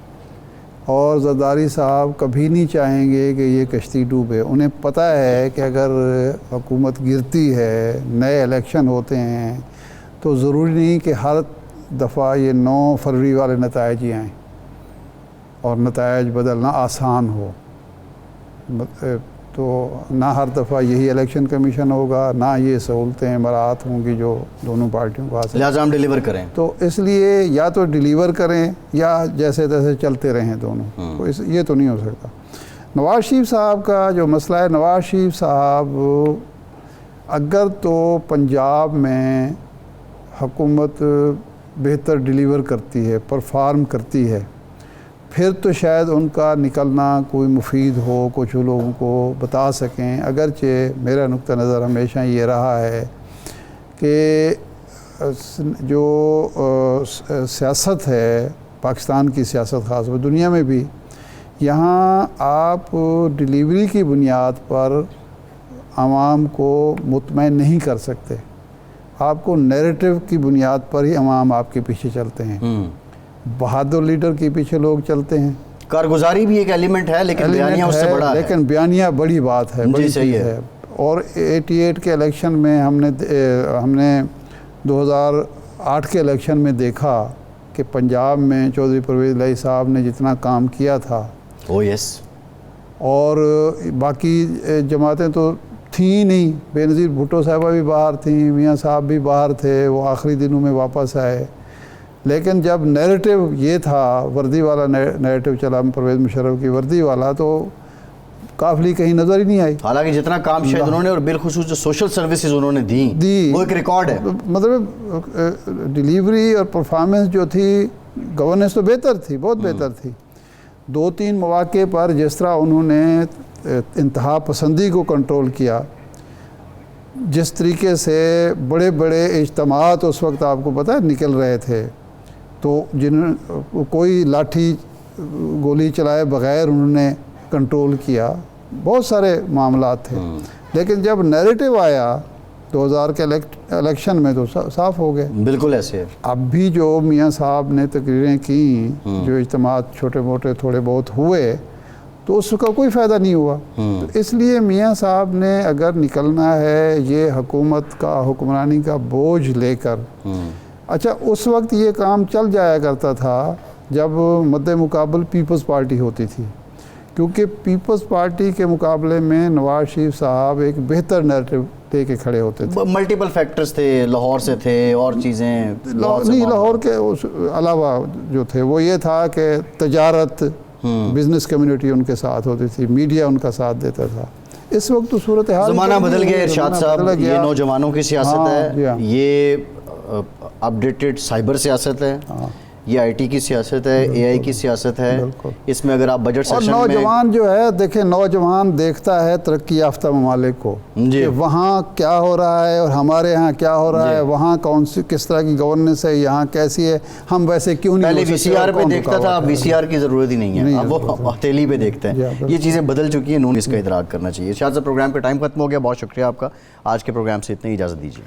और ज़रदारी साहब कभी नहीं चाहेंगे कि ये कश्ती डूबे उन्हें पता है कि अगर हुकूमत गिरती है नए इलेक्शन होते हैं तो ज़रूरी नहीं कि हर दफ़ा ये 9 फरवरी वाले नताइज ही आएँ और नताइज बदलना आसान हो तो ना हर दफ़ा यही इलेक्शन कमीशन होगा ना ये सहूलतें मराहत होंगी जो दोनों पार्टियों को हासिल लिहाजा हम डिलीवर करें तो इसलिए या तो डिलीवर करें या जैसे तैसे चलते रहें दोनों तो ये तो नहीं हो सकता नवाज शरीफ साहब का जो मसला है नवाज शरीफ साहब अगर तो पंजाब में हुकूमत बेहतर डिलीवर करती है परफॉर्म करती है फिर तो शायद उनका निकलना कोई मुफीद हो कुछ लोगों को बता सकें अगरचे मेरा नुक्ता नज़र हमेशा ये रहा है कि जो सियासत है पाकिस्तान की सियासत ख़ास तौर दुनिया में भी यहाँ आप डिलीवरी की बुनियाद पर आवाम को मुतमईन नहीं कर सकते आपको नैरेटिव की बुनियाद पर ही आवाम आपके पीछे चलते हैं बहादुर लीडर के पीछे लोग चलते हैं कारगुजारी भी एक एलिमेंट है लेकिन बयानिया उससे बड़ा है लेकिन बयानिया बड़ी बात है बड़ी सही है और 88 के इलेक्शन में हमने 2008 के इलेक्शन में देखा कि पंजाब में चौधरी परवेज़ इलाही साहब ने जितना काम किया था यस और बाकी जमातें तो थी नहीं बेनज़ीर भुट्टो साहबा भी बाहर थी मियाँ साहब भी बाहर थे वो आखिरी दिनों में वापस आए लेकिन जब नैरेटिव ये था वर्दी वाला नैरेटिव चला परवेज़ मुशर्रफ की वर्दी वाला तो काफिली कहीं नज़र ही नहीं आई हालांकि जितना काम शायद उन्होंने और बिलखुसूस जो सोशल सर्विसेज उन्होंने दी वो एक रिकॉर्ड है मतलब डिलीवरी और परफॉर्मेंस जो थी गवर्नेंस तो बेहतर थी बहुत बेहतर थी 2-3 मौके पर जिस तरह उन्होंने इंतहा पसंदी को कंट्रोल किया जिस तरीके से बड़े बड़े इज्तिमात उस वक्त आपको पता है निकल रहे थे, तो जिन्होंने कोई लाठी गोली चलाए बग़ैर उन्होंने कंट्रोल किया, बहुत सारे मामलात थे। लेकिन जब नैरेटिव आया 2000 के इलेक्शन में तो साफ हो गए। बिल्कुल ऐसे है। अब भी जो मियाँ साहब ने तकरीरें की, जो इज्तिमात छोटे मोटे थोड़े बहुत हुए, तो उसका कोई फ़ायदा नहीं हुआ। तो इसलिए मियाँ साहब ने अगर निकलना है ये हुकूमत का हुक्मरानी का बोझ लेकर, अच्छा उस वक्त ये काम चल जाया करता था जब मद्दे मुकाबल पीपल्स पार्टी होती थी, क्योंकि पीपल्स पार्टी के मुकाबले में नवाज शरीफ साहब एक बेहतर नैरेटिव लेके खड़े होते थे। मल्टीपल फैक्टर्स थे, लाहौर से थे और चीज़ें नहीं, लाहौर के उस अलावा जो थे वो ये था कि तजारत, बिजनेस कम्युनिटी उनके साथ होती थी, मीडिया उनका साथ देता था। इस वक्त तो सूरत हाल ज़माना बदल गया इरशाद साहब, ये नौजवानों की सियासत है, ये अपडेटेड साइबर सियासत है, ये आईटी की सियासत है, एआई की सियासत है। इसमें अगर आप बजट सेशन में, और नौजवान जो है, देखें नौजवान देखता है तरक्की याफ्ता ममालिक को कि वहाँ क्या हो रहा है और हमारे यहाँ क्या हो रहा है, वहाँ कौन सी किस तरह की गवर्नेंस है, यहाँ कैसी है, हम वैसे क्यों नहीं। पहले वीसीआर पे देखता था, अब वीसीआर की ज़रूरत ही नहीं है, अब वो हथेली पे देखते हैं। ये चीज़ें बदल चुकी हैं, इसका इदराक करना चाहिए। शायद से प्रोग्राम का टाइम खत्म हो गया, बहुत शुक्रिया आपका। आज के प्रोग्राम से इतनी इजाज़त दीजिए।